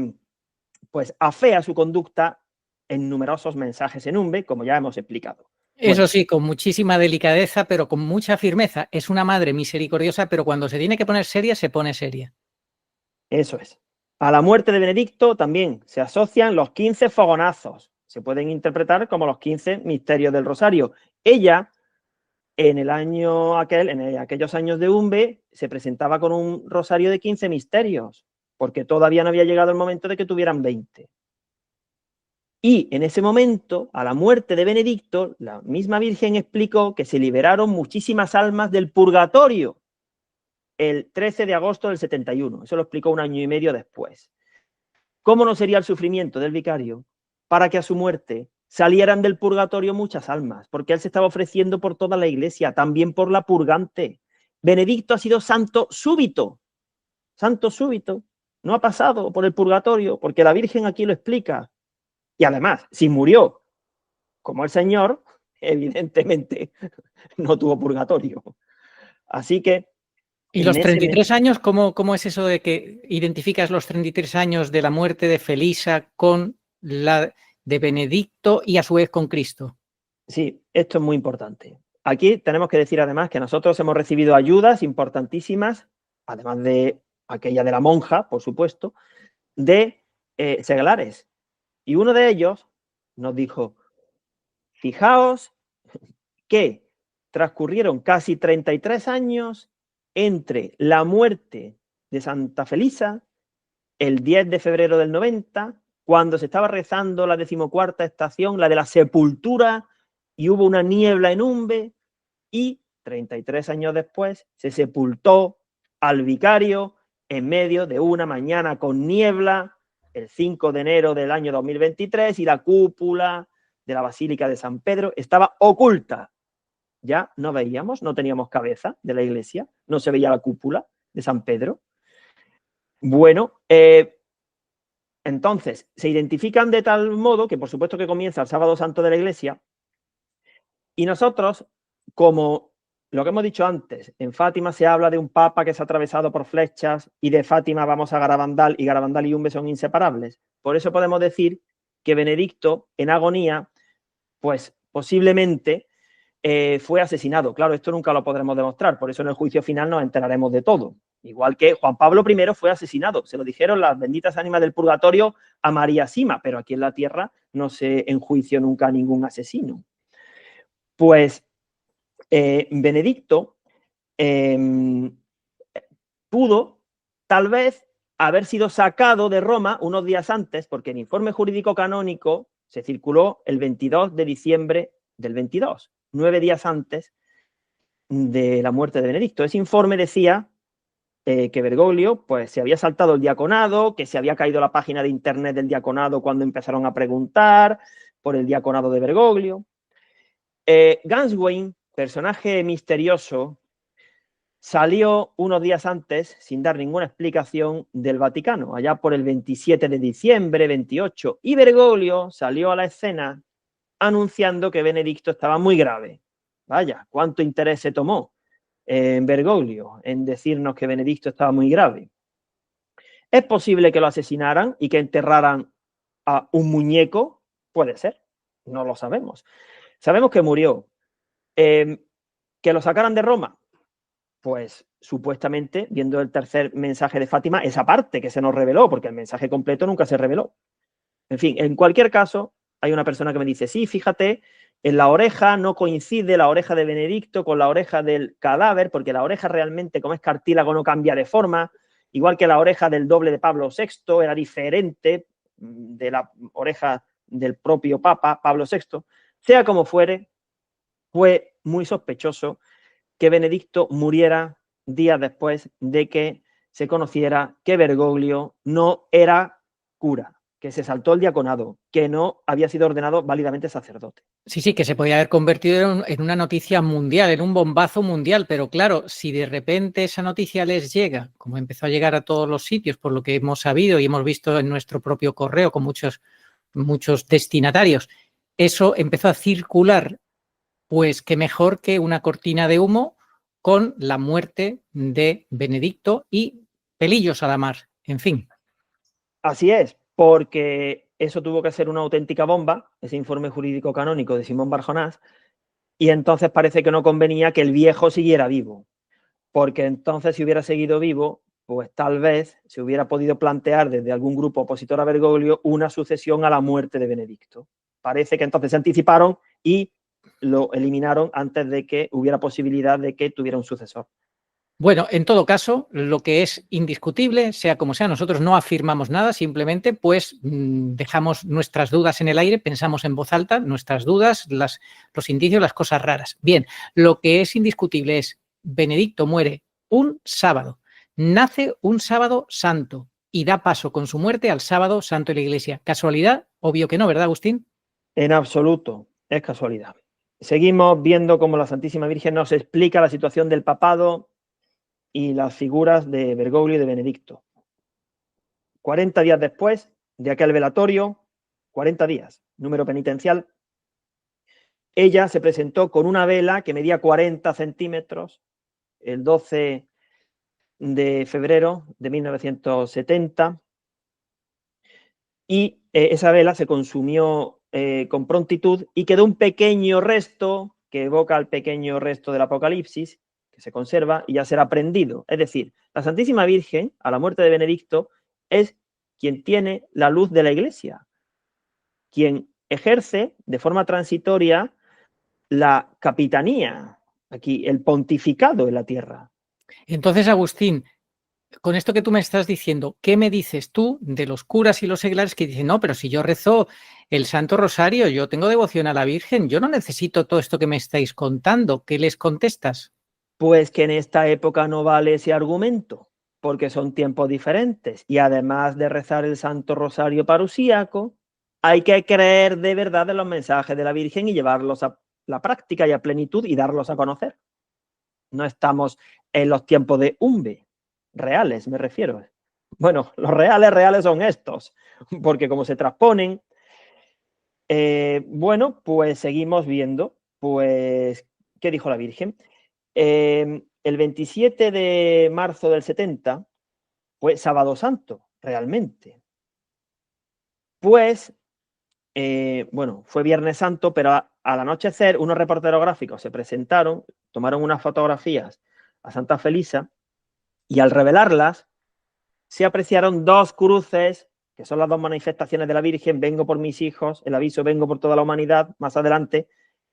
pues afea su conducta en numerosos mensajes en Umbe, como ya hemos explicado. Eso sí, con muchísima delicadeza, pero con mucha firmeza. Es una madre misericordiosa, pero cuando se tiene que poner seria, se pone seria. Eso es. A la muerte de Benedicto también se asocian los 15 fogonazos. Se pueden interpretar como los 15 misterios del Rosario. Ella, en el año en aquellos años de Umbe, se presentaba con un rosario de 15 misterios, porque todavía no había llegado el momento de que tuvieran 20. Y en ese momento, a la muerte de Benedicto, la misma Virgen explicó que se liberaron muchísimas almas del purgatorio el 13 de agosto del 71. Eso lo explicó 1 año y medio después. ¿Cómo no sería el sufrimiento del vicario para que a su muerte salieran del purgatorio muchas almas? Porque él se estaba ofreciendo por toda la Iglesia, también por la purgante. Benedicto ha sido santo súbito. Santo súbito. No ha pasado por el purgatorio, porque la Virgen aquí lo explica. Y además, si murió como el Señor, evidentemente no tuvo purgatorio. Así que... ¿Y los 33 años? ¿Cómo es eso de que identificas los 33 años de la muerte de Felisa con la de Benedicto y a su vez con Cristo? Sí, esto es muy importante. Aquí tenemos que decir además que nosotros hemos recibido ayudas importantísimas, además de aquella de la monja, por supuesto, de seglares. Y uno de ellos nos dijo, fijaos que transcurrieron casi 33 años entre la muerte de Santa Felisa, el 10 de febrero del 90, cuando se estaba rezando la 14ª estación, la de la sepultura, y hubo una niebla en Umbe, y 33 años después se sepultó al vicario en medio de una mañana con niebla, el 5 de enero del año 2023, y la cúpula de la Basílica de San Pedro estaba oculta. ya no veíamos, no teníamos cabeza de la iglesia, no se veía la cúpula de San Pedro. Bueno, entonces se identifican de tal modo que por supuesto que comienza el sábado santo de la iglesia, y nosotros, como lo que hemos dicho antes, en Fátima se habla de un papa que es atravesado por flechas, y de Fátima vamos a Garabandal, y Garabandal y Umbe son inseparables. Por eso podemos decir que Benedicto, en agonía, pues posiblemente fue asesinado. Claro, esto nunca lo podremos demostrar, por eso en el juicio final nos enteraremos de todo. Igual que Juan Pablo I fue asesinado, se lo dijeron las benditas ánimas del purgatorio a María Sima, pero aquí en la tierra no se enjuició nunca a ningún asesino. Pues Benedicto pudo tal vez haber sido sacado de Roma unos días antes, porque el informe jurídico canónico se circuló el 22 de diciembre del 22, 9 días antes de la muerte de Benedicto. Ese informe decía que Bergoglio pues, se había saltado el diaconado, que se había caído la página de internet del diaconado cuando empezaron a preguntar por el diaconado de Bergoglio. Ganswein, personaje misterioso, salió unos días antes, sin dar ninguna explicación, del Vaticano, allá por el 27 de diciembre, 28, y Bergoglio salió a la escena anunciando que Benedicto estaba muy grave. Vaya, cuánto interés se tomó en Bergoglio en decirnos que Benedicto estaba muy grave. ¿Es posible que lo asesinaran y que enterraran a un muñeco? Puede ser, no lo sabemos. Sabemos que murió. ¿Que lo sacaran de Roma? Pues supuestamente, viendo el tercer mensaje de Fátima, esa parte que se nos reveló, porque el mensaje completo nunca se reveló. En fin, en cualquier caso, hay una persona que me dice, sí, fíjate, en la oreja no coincide la oreja de Benedicto con la oreja del cadáver, porque la oreja realmente, como es cartílago, no cambia de forma, igual que la oreja del doble de Pablo VI era diferente de la oreja del propio Papa, Pablo VI. Sea como fuere, fue muy sospechoso que Benedicto muriera días después de que se conociera que Bergoglio no era cura, que se saltó el diaconado, que no había sido ordenado válidamente sacerdote. Sí, sí, que se podía haber convertido en una noticia mundial, en un bombazo mundial, pero claro, si de repente esa noticia les llega, como empezó a llegar a todos los sitios, por lo que hemos sabido y hemos visto en nuestro propio correo con muchos destinatarios, eso empezó a circular, pues qué mejor que una cortina de humo con la muerte de Benedicto y pelillos a la mar, en fin. Así es, porque eso tuvo que ser una auténtica bomba, ese informe jurídico canónico de Simón Bar Jonás, y entonces parece que no convenía que el viejo siguiera vivo, porque entonces si hubiera seguido vivo, pues tal vez se hubiera podido plantear desde algún grupo opositor a Bergoglio una sucesión a la muerte de Benedicto. Parece que entonces se anticiparon y lo eliminaron antes de que hubiera posibilidad de que tuviera un sucesor. Bueno, en todo caso, lo que es indiscutible, sea como sea, nosotros no afirmamos nada, simplemente pues dejamos nuestras dudas en el aire, pensamos en voz alta, nuestras dudas, los indicios, las cosas raras. Bien, lo que es indiscutible es Benedicto muere un sábado, nace un sábado santo y da paso con su muerte al sábado santo de la Iglesia. ¿Casualidad? Obvio que no, ¿verdad, Agustín? En absoluto, es casualidad. Seguimos viendo cómo la Santísima Virgen nos explica la situación del papado y las figuras de Bergoglio y de Benedicto. 40 días después de aquel velatorio, 40 días, número penitencial, ella se presentó con una vela que medía 40 centímetros el 12 de febrero de 1970 y esa vela se consumió con prontitud y quedó un pequeño resto que evoca al pequeño resto del Apocalipsis, que se conserva y ya será prendido. Es decir, la Santísima Virgen, a la muerte de Benedicto, es quien tiene la luz de la Iglesia, quien ejerce de forma transitoria la capitanía, aquí el pontificado en la tierra. Entonces, Agustín, con esto que tú me estás diciendo, ¿qué me dices tú de los curas y los seglares que dicen, no, pero si yo rezo el Santo Rosario, yo tengo devoción a la Virgen, yo no necesito todo esto que me estáis contando? ¿Qué les contestas? Pues que en esta época no vale ese argumento, porque son tiempos diferentes y además de rezar el Santo Rosario parusíaco, hay que creer de verdad en los mensajes de la Virgen y llevarlos a la práctica y a plenitud y darlos a conocer. No estamos en los tiempos de Umbe, reales me refiero. Bueno, los reales son estos, porque como se transponen, bueno, pues seguimos viendo, pues, ¿qué dijo la Virgen? El 27 de marzo del 70 fue Sábado Santo, realmente. Pues, bueno, fue Viernes Santo, pero al anochecer unos reporteros gráficos se presentaron, tomaron unas fotografías a Santa Felisa y al revelarlas se apreciaron dos cruces, que son las dos manifestaciones de la Virgen, vengo por mis hijos, el aviso vengo por toda la humanidad, más adelante,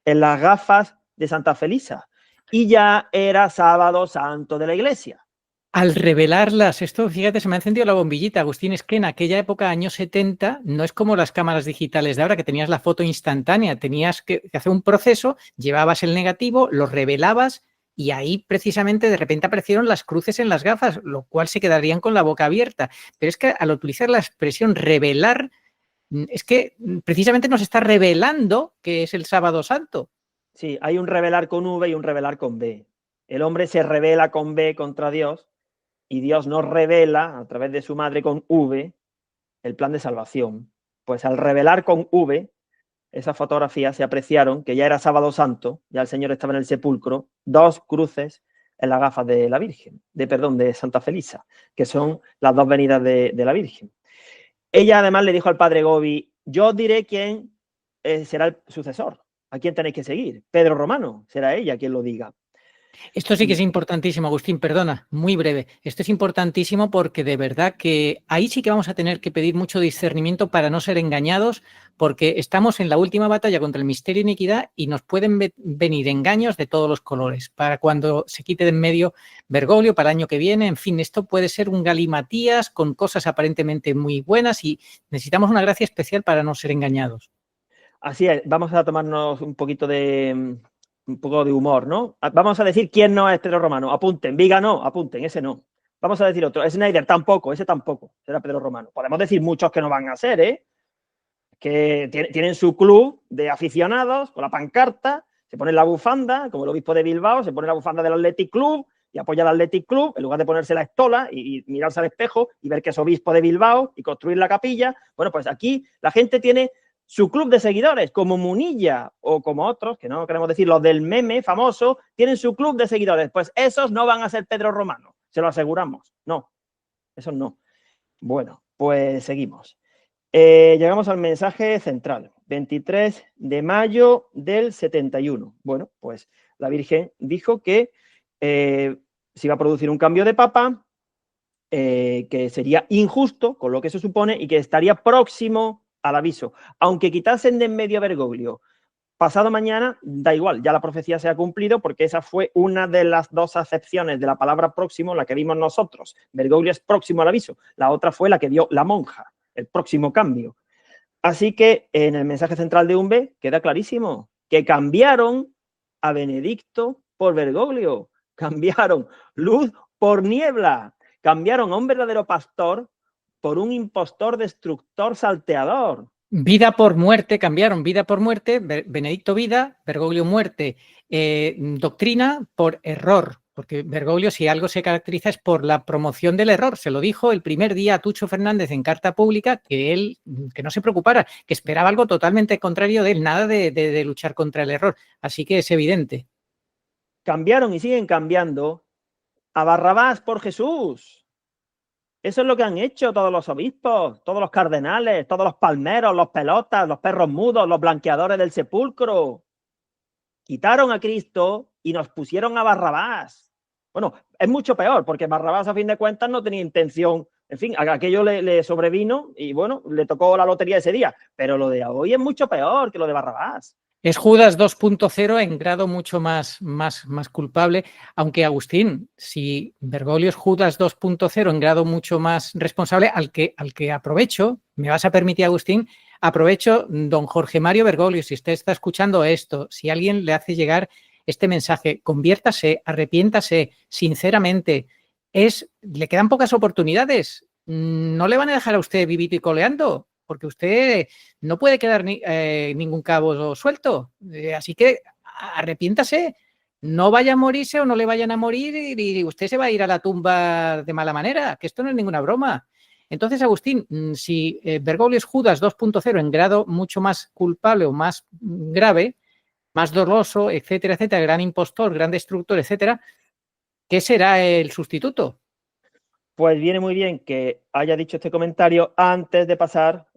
en las gafas de Santa Felisa. Y ya era Sábado Santo de la Iglesia. Al revelarlas, esto, fíjate, se me ha encendido la bombillita, Agustín, es que en aquella época, años 70, no es como las cámaras digitales de ahora, que tenías la foto instantánea, tenías que hacer un proceso, llevabas el negativo, lo revelabas y ahí precisamente de repente aparecieron las cruces en las gafas, lo cual se quedarían con la boca abierta. Pero es que al utilizar la expresión revelar, es que precisamente nos está revelando que es el Sábado Santo. Sí, hay un revelar con V y un revelar con B. El hombre se revela con B contra Dios y Dios nos revela a través de su madre con V el plan de salvación. Pues al revelar con V, esas fotografías se apreciaron que ya era Sábado Santo, ya el Señor estaba en el sepulcro, dos cruces en las gafas de la Virgen, de Santa Felisa, que son las dos venidas de la Virgen. Ella además le dijo al padre Gobi, yo os diré quién será el sucesor, a quién tenéis que seguir. Pedro Romano, será ella quien lo diga. Esto sí que es importantísimo, Agustín, perdona, muy breve. Esto es importantísimo porque de verdad que ahí sí que vamos a tener que pedir mucho discernimiento para no ser engañados, porque estamos en la última batalla contra el misterio y iniquidad y nos pueden venir engaños de todos los colores. Para cuando se quite de en medio Bergoglio, para el año que viene, en fin, esto puede ser un galimatías con cosas aparentemente muy buenas y necesitamos una gracia especial para no ser engañados. Así es, vamos a tomarnos un poco de humor, ¿no? Vamos a decir quién no es Pedro Romano. Apunten, Viga no, apunten, ese no. Vamos a decir otro. Schneider tampoco, ese tampoco. Será Pedro Romano. Podemos decir muchos que no van a ser, ¿eh? Que tienen su club de aficionados con la pancarta, se ponen la bufanda, como el obispo de Bilbao, se pone la bufanda del Athletic Club y apoya al Athletic Club en lugar de ponerse la estola y mirarse al espejo y ver que es obispo de Bilbao y construir la capilla. Bueno, pues aquí la gente tiene su club de seguidores, como Munilla o como otros, que no queremos decir los del meme famoso, tienen su club de seguidores. Pues esos no van a ser Pedro Romano, se lo aseguramos. No, esos no. Bueno, pues seguimos. Llegamos al mensaje central, 23 de mayo del 71. Bueno, pues la Virgen dijo que se iba a producir un cambio de papa, que sería injusto, con lo que se supone, y que estaría próximo al aviso. Aunque quitasen de en medio a Bergoglio pasado mañana, da igual, ya la profecía se ha cumplido porque esa fue una de las dos acepciones de la palabra próximo, la que vimos nosotros. Bergoglio es próximo al aviso, la otra fue la que dio la monja, el próximo cambio. Así que en el mensaje central de Umbe queda clarísimo que cambiaron a Benedicto por Bergoglio, cambiaron luz por niebla, cambiaron a un verdadero pastor por un impostor, destructor, salteador. Vida por muerte, cambiaron vida por muerte, Benedicto vida, Bergoglio muerte, doctrina por error, porque Bergoglio si algo se caracteriza es por la promoción del error. Se lo dijo el primer día a Tucho Fernández en carta pública que él, que no se preocupara, que esperaba algo totalmente contrario de él, nada de luchar contra el error. Así que es evidente. Cambiaron y siguen cambiando a Barrabás por Jesús. Eso es lo que han hecho todos los obispos, todos los cardenales, todos los palmeros, los pelotas, los perros mudos, los blanqueadores del sepulcro. Quitaron a Cristo y nos pusieron a Barrabás. Bueno, es mucho peor, porque Barrabás a fin de cuentas no tenía intención, en fin, aquello le sobrevino y bueno, le tocó la lotería ese día, pero lo de hoy es mucho peor que lo de Barrabás. Es Judas 2.0 en grado mucho más culpable, aunque Agustín, si Bergoglio es Judas 2.0 en grado mucho más responsable, al que aprovecho, me vas a permitir, Agustín, aprovecho, don Jorge Mario Bergoglio, si usted está escuchando esto, si alguien le hace llegar este mensaje, conviértase, arrepiéntase, sinceramente, le quedan pocas oportunidades, no le van a dejar a usted vivito y coleando, porque usted no puede quedar ningún cabo suelto. Así que arrepiéntase. No vaya a morirse o no le vayan a morir y usted se va a ir a la tumba de mala manera, que esto no es ninguna broma. Entonces, Agustín, si Bergoglio es Judas 2.0 en grado mucho más culpable o más grave, más doloso, etcétera, etcétera, gran impostor, gran destructor, etcétera, ¿qué será el sustituto? Pues viene muy bien que haya dicho este comentario antes de pasar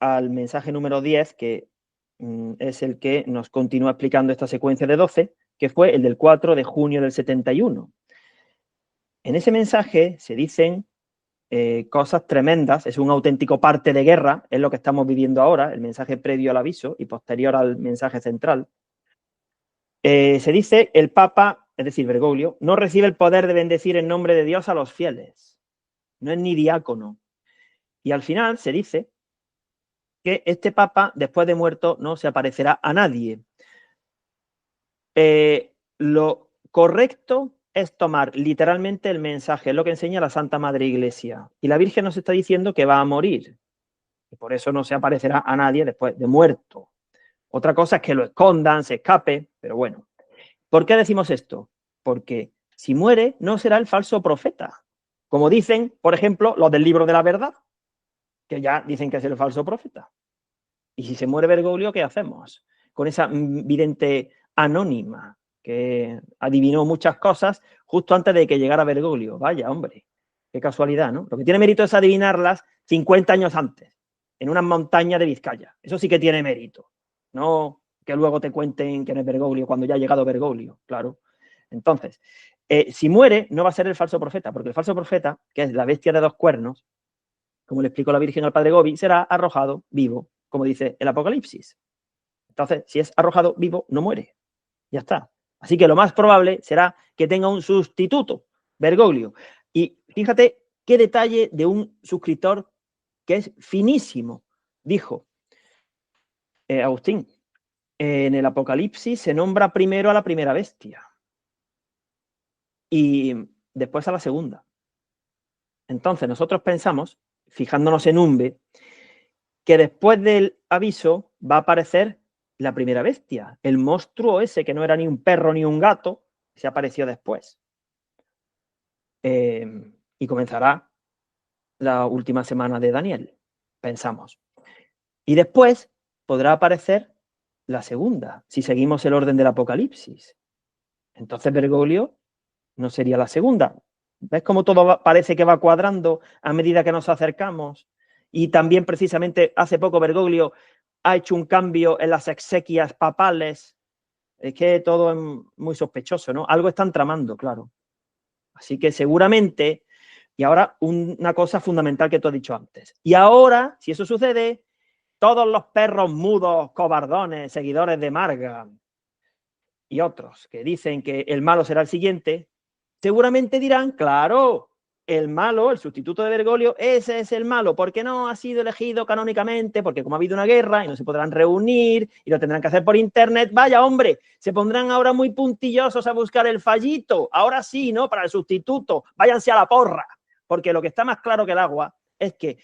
al mensaje número 10, que es el que nos continúa explicando esta secuencia de 12, que fue el del 4 de junio del 71. En ese mensaje se dicen cosas tremendas, es un auténtico parte de guerra, es lo que estamos viviendo ahora, el mensaje previo al aviso y posterior al mensaje central. Se dice, el Papa, es decir, Bergoglio, no recibe el poder de bendecir en nombre de Dios a los fieles, no es ni diácono. Y al final se dice que este Papa, después de muerto, no se aparecerá a nadie. Lo correcto es tomar literalmente el mensaje, es lo que enseña la Santa Madre Iglesia. Y la Virgen nos está diciendo que va a morir. Y por eso no se aparecerá a nadie después de muerto. Otra cosa es que lo escondan, se escape, pero bueno. ¿Por qué decimos esto? Porque si muere, no será el falso profeta. Como dicen, por ejemplo, los del libro de la verdad, que ya dicen que es el falso profeta. Y si se muere Bergoglio, ¿qué hacemos? Con esa vidente anónima que adivinó muchas cosas justo antes de que llegara Bergoglio. Vaya, hombre, qué casualidad, ¿no? Lo que tiene mérito es adivinarlas 50 años antes, en unas montañas de Vizcaya. Eso sí que tiene mérito. No que luego te cuenten quién es Bergoglio cuando ya ha llegado Bergoglio, claro. Entonces, si muere, no va a ser el falso profeta, porque el falso profeta, que es la bestia de dos cuernos, como le explicó la Virgen al Padre Gobi, será arrojado vivo, como dice el Apocalipsis. Entonces, si es arrojado vivo, no muere. Ya está. Así que lo más probable será que tenga un sustituto, Bergoglio. Y fíjate qué detalle de un suscriptor que es finísimo. Dijo, Agustín, en el Apocalipsis se nombra primero a la primera bestia y después a la segunda. Entonces nosotros pensamos, fijándonos en Umbe, que después del aviso va a aparecer la primera bestia, el monstruo ese que no era ni un perro ni un gato, se apareció después. Y comenzará la última semana de Daniel, pensamos. Y después podrá aparecer la segunda, si seguimos el orden del Apocalipsis. Entonces Bergoglio no sería la segunda. ¿Ves cómo todo parece que va cuadrando a medida que nos acercamos? Y también precisamente hace poco Bergoglio ha hecho un cambio en las exequias papales. Es que todo es muy sospechoso, ¿no? Algo están tramando, claro. Así que seguramente, y ahora una cosa fundamental que tú has dicho antes. Y ahora, si eso sucede, todos los perros mudos, cobardones, seguidores de Marga y otros que dicen que el malo será el siguiente, seguramente dirán, claro, el malo, el sustituto de Bergoglio, ese es el malo, porque no ha sido elegido canónicamente, porque como ha habido una guerra y no se podrán reunir y lo tendrán que hacer por internet, vaya hombre, se pondrán ahora muy puntillosos a buscar el fallito, ahora sí, ¿no? Para el sustituto, váyanse a la porra, porque lo que está más claro que el agua es que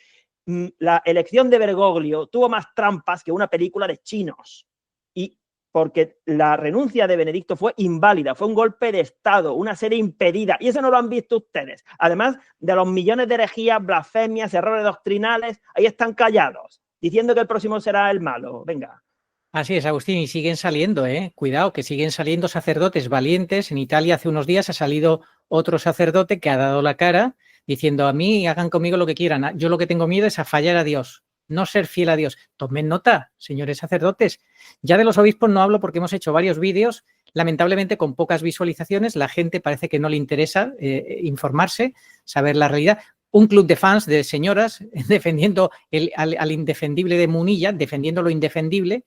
la elección de Bergoglio tuvo más trampas que una película de chinos. Y porque la renuncia de Benedicto fue inválida, fue un golpe de Estado, una serie impedida, y eso no lo han visto ustedes. Además de los millones de herejías, blasfemias, errores doctrinales, ahí están callados, diciendo que el próximo será el malo. Venga. Así es, Agustín, y siguen saliendo, cuidado, que siguen saliendo sacerdotes valientes. En Italia hace unos días ha salido otro sacerdote que ha dado la cara diciendo a mí hagan conmigo lo que quieran, yo lo que tengo miedo es a fallar a Dios, no ser fiel a Dios. Tomen nota, señores sacerdotes. Ya de los obispos no hablo porque hemos hecho varios vídeos, lamentablemente con pocas visualizaciones, la gente parece que no le interesa informarse, saber la realidad. Un club de fans de señoras defendiendo al indefendible de Munilla, defendiendo lo indefendible,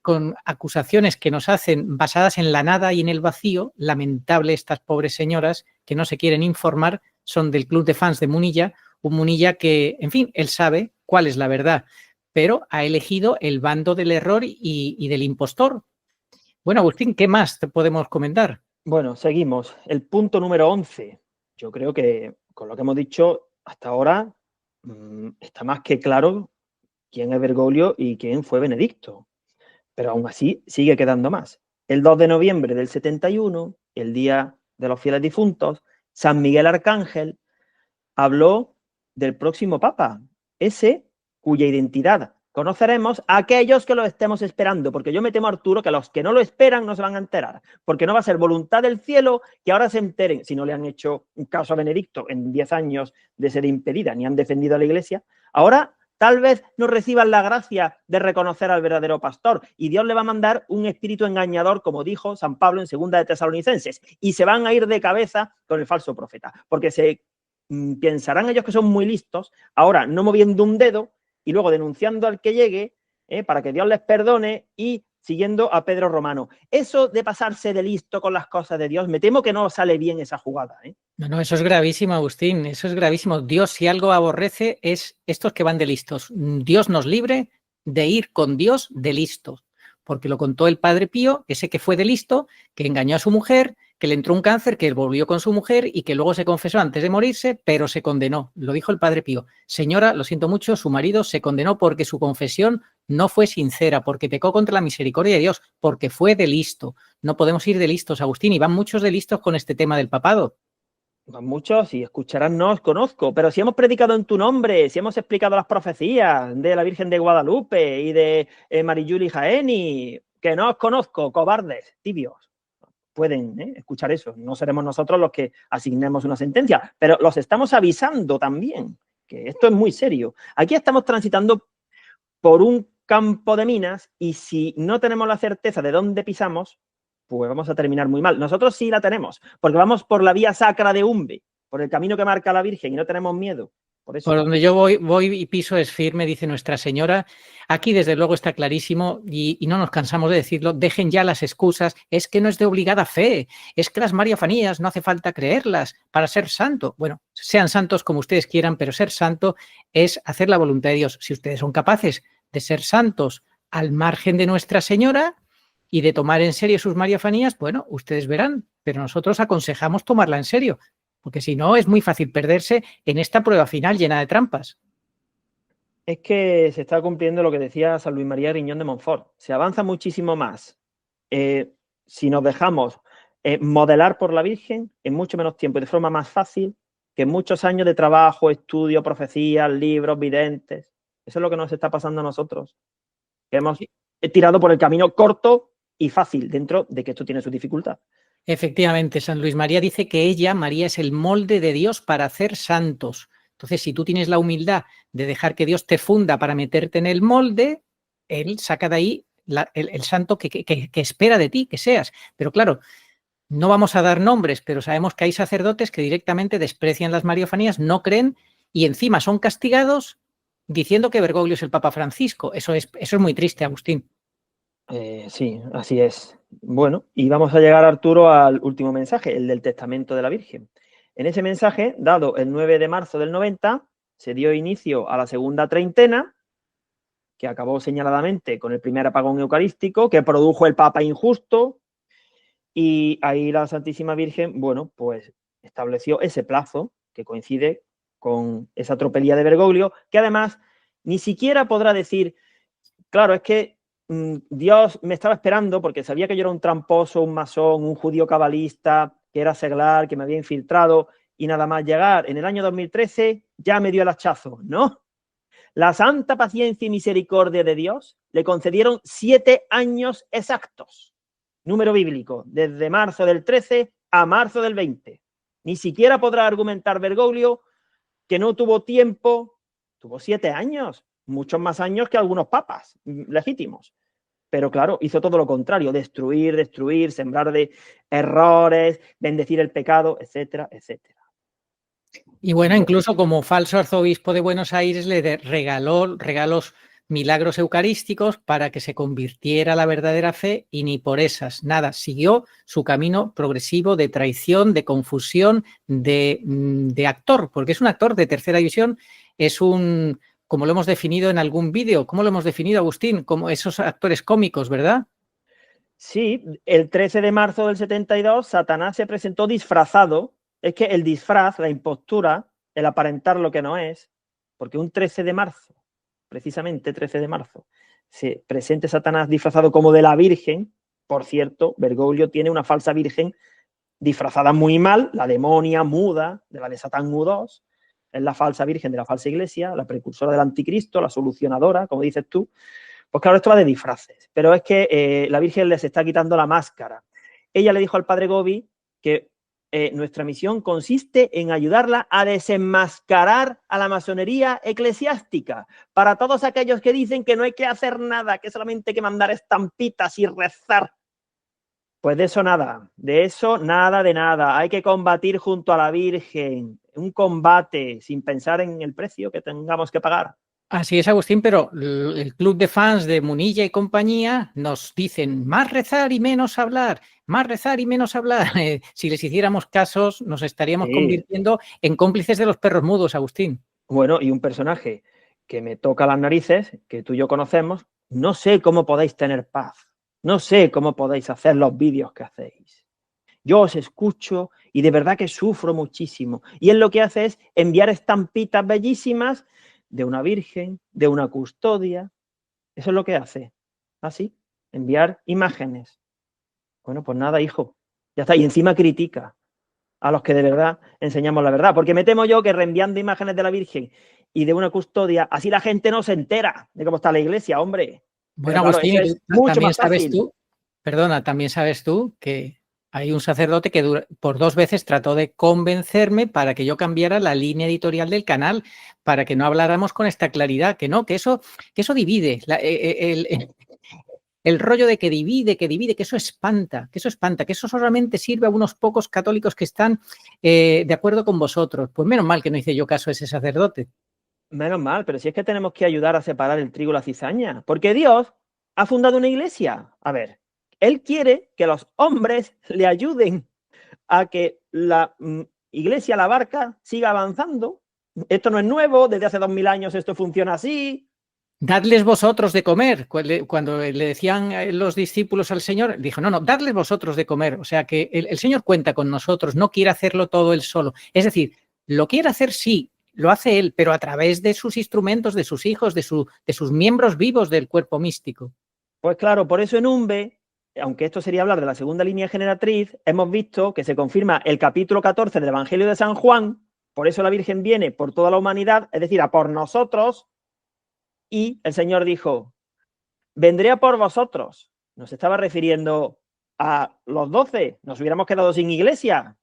con acusaciones que nos hacen basadas en la nada y en el vacío. Lamentable, estas pobres señoras que no se quieren informar, son del club de fans de Munilla, un Munilla que, en fin, él sabe cuál es la verdad, pero ha elegido el bando del error y del impostor. Bueno, Agustín, ¿qué más te podemos comentar? Bueno, seguimos. El punto número 11. Yo creo que con lo que hemos dicho hasta ahora está más que claro quién es Bergoglio y quién fue Benedicto. Pero aún así sigue quedando más. el 2 de noviembre del 71, el Día de los Fieles Difuntos, San Miguel Arcángel habló del próximo Papa, ese cuya identidad conoceremos a aquellos que lo estemos esperando, porque yo me temo, Arturo, que los que no lo esperan no se van a enterar, porque no va a ser voluntad del cielo que ahora se enteren, si no le han hecho un caso a Benedicto en 10 años de ser impedida, ni han defendido a la Iglesia, ahora tal vez no reciban la gracia de reconocer al verdadero pastor y Dios le va a mandar un espíritu engañador, como dijo San Pablo en 2 de Tesalonicenses, y se van a ir de cabeza con el falso profeta, porque se pensarán ellos que son muy listos, ahora no moviendo un dedo y luego denunciando al que llegue para que Dios les perdone y siguiendo a Pedro Romano. Eso de pasarse de listo con las cosas de Dios, me temo que no sale bien esa jugada. No, eso es gravísimo, Agustín, eso es gravísimo. Dios, si algo aborrece, es estos que van de listos. Dios nos libre de ir con Dios de listos, porque lo contó el Padre Pío, ese que fue de listo, que engañó a su mujer, que le entró un cáncer, que volvió con su mujer y que luego se confesó antes de morirse, pero se condenó. Lo dijo el Padre Pío. Señora, lo siento mucho, su marido se condenó porque su confesión no fue sincera, porque pecó contra la misericordia de Dios, porque fue de listo. No podemos ir de listos, Agustín, y van muchos de listos con este tema del papado. Van muchos, y escucharán, no os conozco, pero si hemos predicado en tu nombre, si hemos explicado las profecías de la Virgen de Guadalupe y de Mariyuli Jaeni, que no os conozco, cobardes, tibios. Pueden escuchar eso. No seremos nosotros los que asignemos una sentencia, pero los estamos avisando también, que esto es muy serio. Aquí estamos transitando por un campo de minas y si no tenemos la certeza de dónde pisamos, pues vamos a terminar muy mal. Nosotros sí la tenemos, porque vamos por la vía sacra de Umbe, por el camino que marca la Virgen y no tenemos miedo. Por eso. Por donde yo voy y piso es firme, dice Nuestra Señora. Aquí, desde luego, está clarísimo y no nos cansamos de decirlo. Dejen ya las excusas. Es que no es de obligada fe. Es que las mariafanías no hace falta creerlas para ser santo. Bueno, sean santos como ustedes quieran, pero ser santo es hacer la voluntad de Dios. Si ustedes son capaces de ser santos al margen de Nuestra Señora y de tomar en serio sus mariafanías, bueno, ustedes verán, pero nosotros aconsejamos tomarla en serio. Porque si no, es muy fácil perderse en esta prueba final llena de trampas. Es que se está cumpliendo lo que decía San Luis María Griñón de Montfort. Se avanza muchísimo más si nos dejamos modelar por la Virgen en mucho menos tiempo y de forma más fácil que en muchos años de trabajo, estudio, profecías, libros, videntes. Eso es lo que nos está pasando a nosotros. Que hemos tirado por el camino corto y fácil, dentro de que esto tiene su dificultad. Efectivamente, San Luis María dice que ella, María, es el molde de Dios para hacer santos. Entonces, si tú tienes la humildad de dejar que Dios te funda para meterte en el molde, Él saca de ahí el santo que espera de ti, que seas. Pero claro, no vamos a dar nombres, pero sabemos que hay sacerdotes que directamente desprecian las mariafanías, no creen y encima son castigados diciendo que Bergoglio es el Papa Francisco. Eso es muy triste, Agustín. Sí, así es. Bueno, y vamos a llegar, Arturo, al último mensaje, el del Testamento de la Virgen. En ese mensaje, dado el 9 de marzo del 90, se dio inicio a la segunda treintena, que acabó señaladamente con el primer apagón eucarístico, que produjo el Papa injusto, y ahí la Santísima Virgen, bueno, pues estableció ese plazo que coincide con esa tropelía de Bergoglio, que además ni siquiera podrá decir, claro, es que Dios me estaba esperando porque sabía que yo era un tramposo, un masón, un judío cabalista, que era seglar, que me había infiltrado, y nada más llegar en el año 2013 ya me dio el hachazo, ¿no? La santa paciencia y misericordia de Dios le concedieron 7 años exactos, número bíblico, desde marzo del 13 a marzo del 20. Ni siquiera podrá argumentar Bergoglio que no tuvo tiempo, tuvo 7 años, muchos más años que algunos papas legítimos. Pero claro, hizo todo lo contrario, destruir, sembrar de errores, bendecir el pecado, etcétera, etcétera. Y bueno, incluso como falso arzobispo de Buenos Aires le regaló milagros eucarísticos para que se convirtiera a la verdadera fe y ni por esas, nada, siguió su camino progresivo de traición, de confusión, de actor, porque es un actor de tercera división, es un, como lo hemos definido en algún vídeo, ¿cómo lo hemos definido, Agustín? Como esos actores cómicos, ¿verdad? Sí, el 13 de marzo del 72 Satanás se presentó disfrazado. Es que el disfraz, la impostura, el aparentar lo que no es, porque un 13 de marzo, precisamente 13 de marzo, se presente Satanás disfrazado como de la Virgen, Por cierto, Bergoglio tiene una falsa virgen disfrazada muy mal, la demonia muda, de la de Satán II, es la falsa virgen de la falsa iglesia, la precursora del anticristo, la solucionadora, como dices tú. Pues claro, esto va de disfraces, pero es que la Virgen les está quitando la máscara. Ella le dijo al padre Gobi que nuestra misión consiste en ayudarla a desenmascarar a la masonería eclesiástica para todos aquellos que dicen que no hay que hacer nada, que solamente hay que mandar estampitas y rezar. Pues de eso nada, de eso nada de nada. Hay que combatir junto a la Virgen, un combate sin pensar en el precio que tengamos que pagar. Así es, Agustín, pero el club de fans de Munilla y compañía nos dicen más rezar y menos hablar, más rezar y menos hablar. Si les hiciéramos casos, nos estaríamos convirtiendo en cómplices de los perros mudos, Agustín. Bueno, y un personaje que me toca las narices, que tú y yo conocemos, no sé cómo podéis tener paz, no sé cómo podéis hacer los vídeos que hacéis. Yo os escucho y de verdad que sufro muchísimo. Y él lo que hace es enviar estampitas bellísimas de una virgen, de una custodia. Eso es lo que hace. Así, enviar imágenes. Bueno, pues nada, hijo. Ya está. Y encima critica a los que de verdad enseñamos la verdad. Porque me temo yo que reenviando imágenes de la Virgen y de una custodia, así la gente no se entera de cómo está la iglesia, hombre. Bueno, claro, Agustín, eso es mucho también más fácil. sabes tú, perdona, también sabes tú que hay un sacerdote que por 2 veces trató de convencerme para que yo cambiara la línea editorial del canal, para que no habláramos con esta claridad, que no, que eso divide. El rollo de que divide, que eso espanta, que eso solamente sirve a unos pocos católicos que están de acuerdo con vosotros. Pues menos mal que no hice yo caso a ese sacerdote. Menos mal, pero si es que tenemos que ayudar a separar el trigo y la cizaña, porque Dios ha fundado una iglesia. A ver, Él quiere que los hombres le ayuden a que la iglesia, la barca, siga avanzando. Esto no es nuevo, desde hace 2000 años esto funciona así. Dadles vosotros de comer. Cuando le decían los discípulos al Señor, dijo, no, dadles vosotros de comer. O sea que el Señor cuenta con nosotros, no quiere hacerlo todo él solo. Es decir, lo quiere hacer sí, lo hace él, pero a través de sus instrumentos, de sus hijos, de sus miembros vivos del cuerpo místico. Pues claro, por eso en Umbe, aunque esto sería hablar de la segunda línea generatriz, hemos visto que se confirma el capítulo 14 del Evangelio de San Juan, por eso la Virgen viene por toda la humanidad, es decir, a por nosotros, y el Señor dijo, vendré a por vosotros. Nos estaba refiriendo a los 12, nos hubiéramos quedado sin iglesia.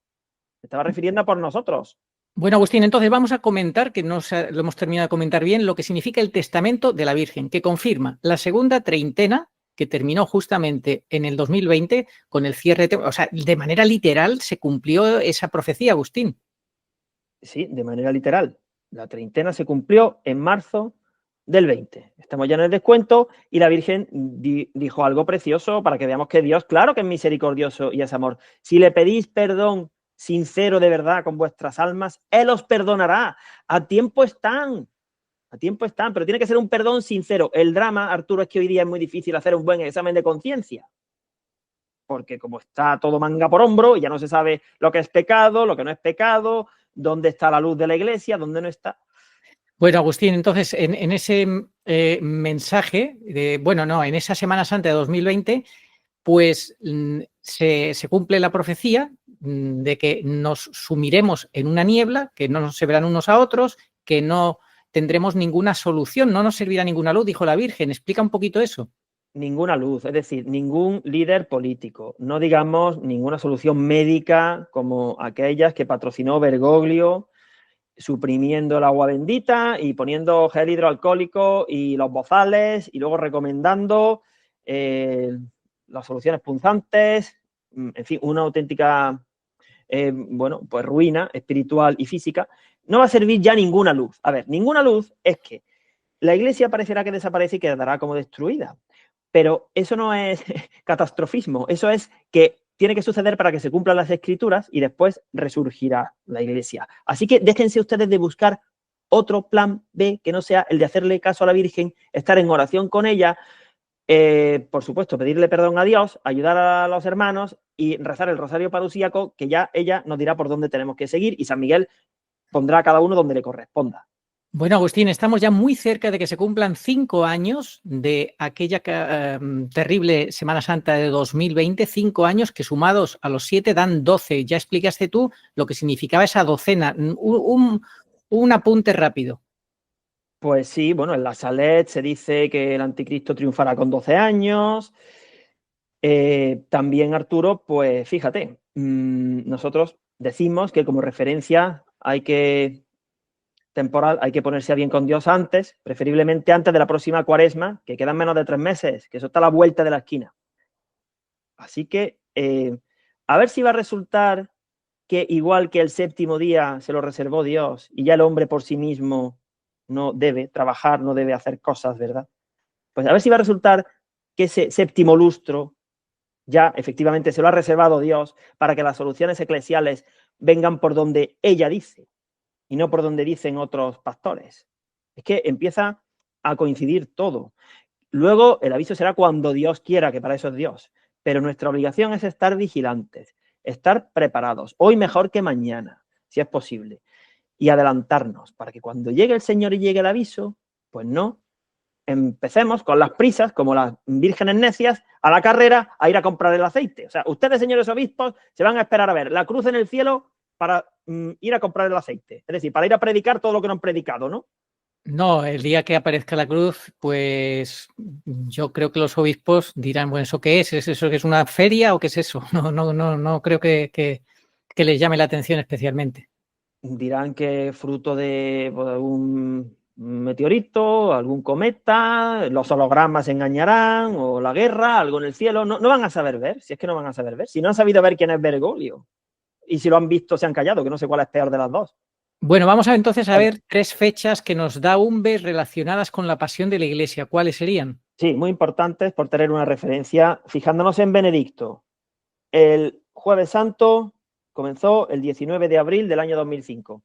Se estaba refiriendo a por nosotros. Bueno, Agustín, entonces vamos a comentar, que no lo hemos terminado de comentar bien, lo que significa el testamento de la Virgen, que confirma la segunda treintena, que terminó justamente en el 2020 con el cierre, o sea, de manera literal se cumplió esa profecía, Agustín. Sí, de manera literal. La treintena se cumplió en marzo del 20. Estamos ya en el descuento y la Virgen dijo algo precioso para que veamos que Dios, claro que es misericordioso y es amor. Si le pedís perdón sincero de verdad con vuestras almas, Él os perdonará. A tiempo están, pero tiene que ser un perdón sincero. El drama, Arturo, es que hoy día es muy difícil hacer un buen examen de conciencia, porque como está todo manga por hombro, ya no se sabe lo que es pecado, lo que no es pecado, dónde está la luz de la iglesia, dónde no está. Bueno, Agustín, entonces en ese mensaje, en esa Semana Santa de 2020, pues se cumple la profecía de que nos sumiremos en una niebla, que no nos se verán unos a otros, que no tendremos ninguna solución, no nos servirá ninguna luz, dijo la Virgen. Explica un poquito eso. Ninguna luz, es decir, ningún líder político, no digamos ninguna solución médica como aquellas que patrocinó Bergoglio, suprimiendo el agua bendita y poniendo gel hidroalcohólico y los bozales y luego recomendando las soluciones punzantes, en fin, una auténtica pues ruina espiritual y física. No va a servir ya ninguna luz. A ver, ninguna luz es que la iglesia parecerá que desaparece y quedará como destruida. Pero eso no es catastrofismo, eso es que tiene que suceder para que se cumplan las escrituras y después resurgirá la iglesia. Así que déjense ustedes de buscar otro plan B que no sea el de hacerle caso a la Virgen, estar en oración con ella, por supuesto, pedirle perdón a Dios, ayudar a los hermanos y rezar el rosario parusíaco, que ya ella nos dirá por dónde tenemos que seguir y San Miguel pondrá a cada uno donde le corresponda. Bueno, Agustín, estamos ya muy cerca de que se cumplan 5 años de aquella terrible Semana Santa de 2020, 5 años que sumados a los 7 dan 12. Ya explicaste tú lo que significaba esa docena. Un apunte rápido. Pues sí, bueno, en la Salet se dice que el anticristo triunfará con 12 años. También, Arturo, pues fíjate, nosotros decimos que como referencia temporal hay que ponerse a bien con Dios antes, preferiblemente antes de la próxima Cuaresma, que quedan menos de 3 meses, que eso está a la vuelta de la esquina. Así que a ver si va a resultar que igual que el séptimo día se lo reservó Dios y ya el hombre por sí mismo no debe trabajar, no debe hacer cosas, ¿verdad? Pues a ver si va a resultar que ese séptimo lustro ya efectivamente se lo ha reservado Dios para que las soluciones eclesiales vengan por donde ella dice y no por donde dicen otros pastores. Es que empieza a coincidir todo. Luego el aviso será cuando Dios quiera, que para eso es Dios. Pero nuestra obligación es estar vigilantes, estar preparados, hoy mejor que mañana, si es posible, y adelantarnos para que cuando llegue el Señor y llegue el aviso, pues no empecemos con las prisas, como las vírgenes necias, a la carrera a ir a comprar el aceite. O sea, ustedes, señores obispos, se van a esperar a ver la cruz en el cielo para ir a comprar el aceite. Es decir, para ir a predicar todo lo que no han predicado, ¿no? No, el día que aparezca la cruz, pues yo creo que los obispos dirán, bueno, ¿eso qué es? ¿Es eso que es una feria o qué es eso? No creo que les llame la atención especialmente. Dirán que es fruto de un meteorito, algún cometa, los hologramas engañarán, o la guerra, algo en el cielo. No van a saber ver, si es que no van a saber ver. Si no han sabido ver quién es Bergoglio, y si lo han visto se han callado, que no sé cuál es peor de las dos. Bueno, vamos a entonces a ver 3 fechas que nos da Umbe relacionadas con la pasión de la Iglesia. ¿Cuáles serían? Sí, muy importantes por tener una referencia. Fijándonos en Benedicto, el Jueves Santo comenzó el 19 de abril del año 2005,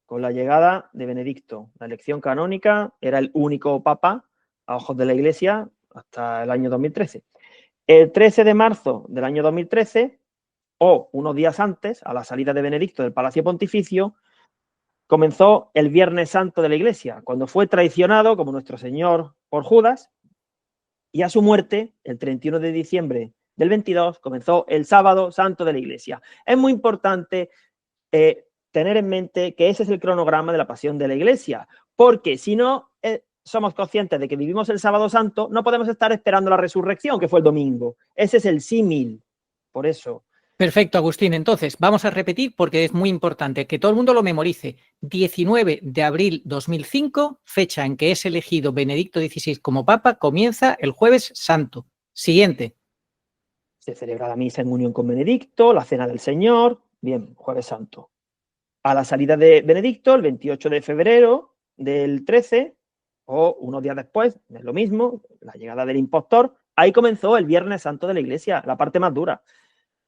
con la llegada de Benedicto. La elección canónica, era el único papa a ojos de la Iglesia hasta el año 2013. El 13 de marzo del año 2013, o unos días antes, a la salida de Benedicto del Palacio Pontificio, comenzó el Viernes Santo de la Iglesia, cuando fue traicionado como nuestro Señor por Judas, y a su muerte, el 31 de diciembre del 22, comenzó el Sábado Santo de la Iglesia. Es muy importante tener en mente que ese es el cronograma de la pasión de la Iglesia, porque si no somos conscientes de que vivimos el Sábado Santo, no podemos estar esperando la resurrección, que fue el domingo. Ese es el símil, por eso. Perfecto, Agustín. Entonces, vamos a repetir porque es muy importante que todo el mundo lo memorice. 19 de abril 2005, fecha en que es elegido Benedicto XVI como Papa, comienza el Jueves Santo. Siguiente. Se celebra la misa en unión con Benedicto, la Cena del Señor, bien, Jueves Santo. A la salida de Benedicto, el 28 de febrero del 13, o unos días después, es lo mismo, la llegada del impostor, ahí comenzó el Viernes Santo de la Iglesia, la parte más dura,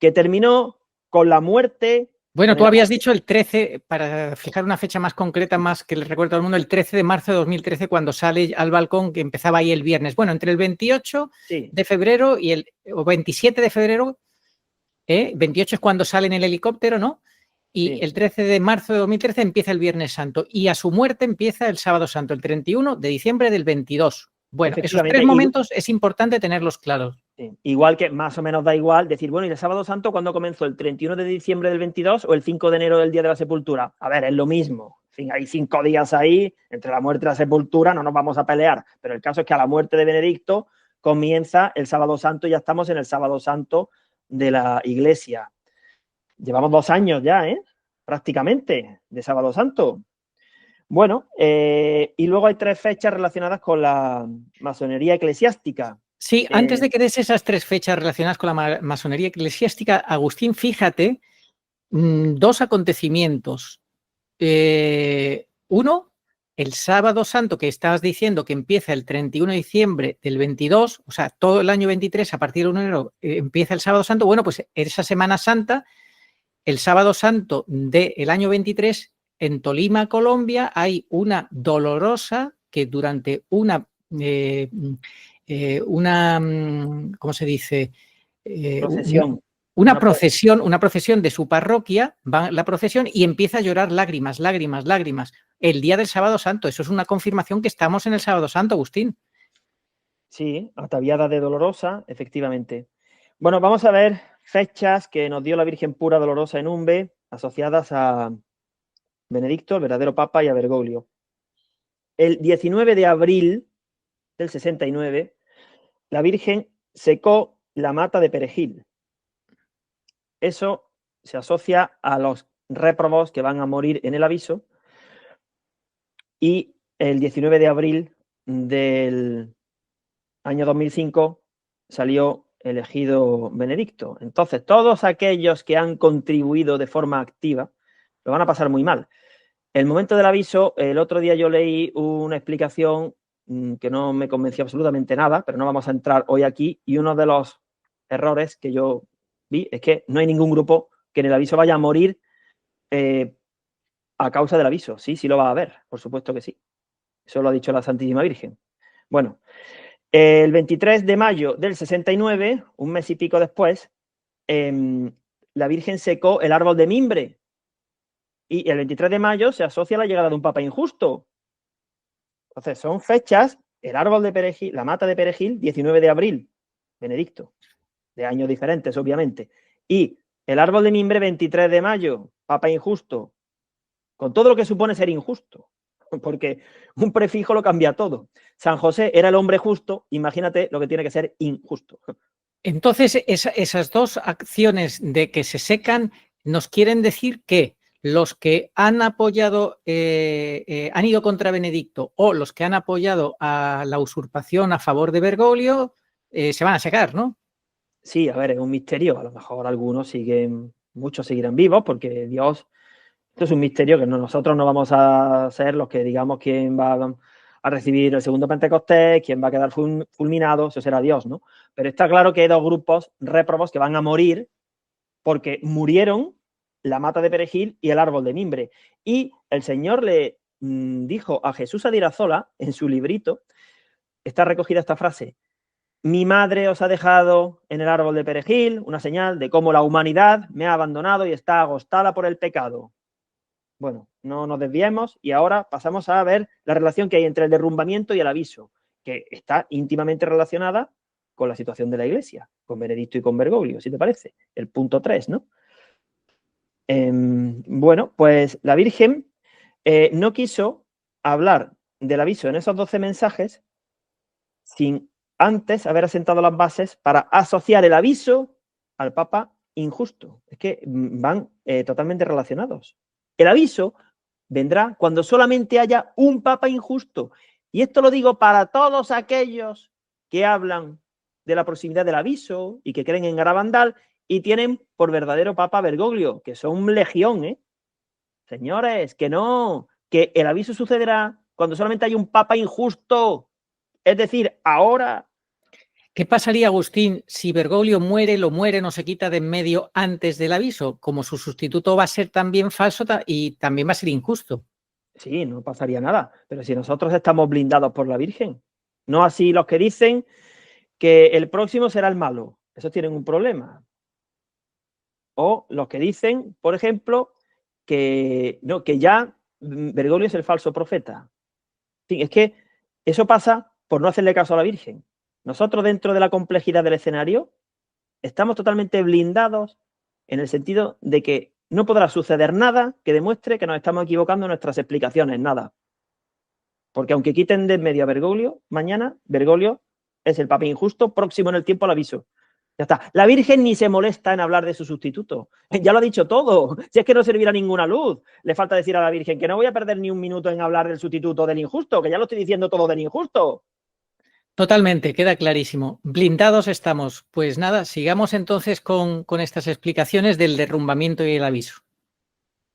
que terminó con la muerte. Bueno, tú habías dicho el 13, para fijar una fecha más concreta, más que le recuerdo al mundo, el 13 de marzo de 2013, cuando sale al balcón, que empezaba ahí el viernes. Bueno, entre el 28 de febrero o 27 de febrero, 28 es cuando sale en el helicóptero, ¿no? Y el 13 de marzo de 2013 empieza el Viernes Santo. Y a su muerte empieza el Sábado Santo, el 31 de diciembre del 22. Bueno, esos 3 momentos es importante tenerlos claros. Sí. Igual que más o menos da igual decir, bueno, ¿y el Sábado Santo cuándo comenzó? ¿El 31 de diciembre del 22 o el 5 de enero del día de la sepultura? A ver, es lo mismo. En fin, hay 5 días ahí, entre la muerte y la sepultura, no nos vamos a pelear. Pero el caso es que a la muerte de Benedicto comienza el Sábado Santo y ya estamos en el Sábado Santo de la Iglesia. Llevamos 2 años ya, prácticamente, de Sábado Santo. Bueno, y luego hay 3 fechas relacionadas con la masonería eclesiástica. Sí, antes de que des esas 3 fechas relacionadas con la masonería eclesiástica, Agustín, fíjate, 2 acontecimientos. Uno, el Sábado Santo, que estabas diciendo que empieza el 31 de diciembre del 22, o sea, todo el año 23, a partir de 1 de enero, empieza el Sábado Santo. Bueno, pues esa Semana Santa, el Sábado Santo del año 23, en Tolima, Colombia, hay una dolorosa que durante una ¿cómo se dice? Procesión. una procesión de su parroquia, va la procesión y empieza a llorar lágrimas, lágrimas, lágrimas. El día del Sábado Santo. Eso es una confirmación que estamos en el Sábado Santo, Agustín. Sí, ataviada de dolorosa, efectivamente. Bueno, vamos a ver fechas que nos dio la Virgen Pura Dolorosa en Umbe, asociadas a Benedicto, el verdadero Papa, y a Bergoglio. El 19 de abril del 69, la Virgen secó la mata de perejil. Eso se asocia a los réprobos que van a morir en el aviso. Y el 19 de abril del año 2005 salió elegido Benedicto. Entonces, todos aquellos que han contribuido de forma activa lo van a pasar muy mal. El momento del aviso, el otro día yo leí una explicación que no me convenció absolutamente nada, pero no vamos a entrar hoy aquí, y uno de los errores que yo vi es que no hay ningún grupo que en el aviso vaya a morir a causa del aviso. Sí, sí lo va a haber, por supuesto que sí. Eso lo ha dicho la Santísima Virgen. Bueno, el 23 de mayo del 69, un mes y pico después, la Virgen secó el árbol de mimbre. Y el 23 de mayo se asocia a la llegada de un papa injusto. Entonces, son fechas, el árbol de perejil, la mata de perejil, 19 de abril, Benedicto, de años diferentes, obviamente. Y el árbol de mimbre, 23 de mayo, papa injusto, con todo lo que supone ser injusto, porque un prefijo lo cambia todo. San José era el hombre justo, imagínate lo que tiene que ser injusto. Entonces, esas dos acciones de que se secan nos quieren decir que los que han apoyado, han ido contra Benedicto, o los que han apoyado a la usurpación a favor de Bergoglio, se van a secar, ¿no? Sí, a ver, es un misterio. A lo mejor algunos siguen, muchos seguirán vivos, porque Dios, esto es un misterio que nosotros no vamos a ser los que digamos quién va a recibir el segundo Pentecostés, quién va a quedar fulminado, eso será Dios, ¿no? Pero está claro que hay dos grupos réprobos que van a morir porque murieron la mata de perejil y el árbol de mimbre. Y el Señor le dijo a Jesús Adirazola, en su librito, está recogida esta frase: mi madre os ha dejado en el árbol de perejil, una señal de cómo la humanidad me ha abandonado y está agostada por el pecado. Bueno, no nos desviemos y ahora pasamos a ver la relación que hay entre el derrumbamiento y el aviso, que está íntimamente relacionada con la situación de la Iglesia, con Benedicto y con Bergoglio, si te parece. El punto 3, ¿no? Bueno, pues la Virgen no quiso hablar del aviso en esos 12 mensajes sin antes haber asentado las bases para asociar el aviso al Papa injusto. Es que van totalmente relacionados. El aviso vendrá cuando solamente haya un Papa injusto. Y esto lo digo para todos aquellos que hablan de la proximidad del aviso y que creen en Garabandal y tienen por verdadero Papa Bergoglio, que son legión, ¿eh? Señores, que no, que el aviso sucederá cuando solamente hay un Papa injusto. Es decir, ahora. ¿Qué pasaría, Agustín, si Bergoglio muere, no se quita de en medio antes del aviso? Como su sustituto va a ser también falso y también va a ser injusto. Sí, no pasaría nada, pero si nosotros estamos blindados por la Virgen, no así los que dicen que el próximo será el malo, esos tienen un problema. O los que dicen, por ejemplo, que no, que ya Bergoglio es el falso profeta. En fin, es que eso pasa por no hacerle caso a la Virgen. Nosotros, dentro de la complejidad del escenario, estamos totalmente blindados en el sentido de que no podrá suceder nada que demuestre que nos estamos equivocando en nuestras explicaciones, nada. Porque aunque quiten de en medio a Bergoglio, mañana Bergoglio es el Papa injusto próximo en el tiempo al aviso. Ya está. La Virgen ni se molesta en hablar de su sustituto. Ya lo ha dicho todo. Si es que no servirá ninguna luz. Le falta decir a la Virgen que no voy a perder ni un minuto en hablar del sustituto del injusto, que ya lo estoy diciendo todo del injusto. Totalmente, queda clarísimo. Blindados estamos. Pues nada, sigamos entonces con estas explicaciones del derrumbamiento y el aviso.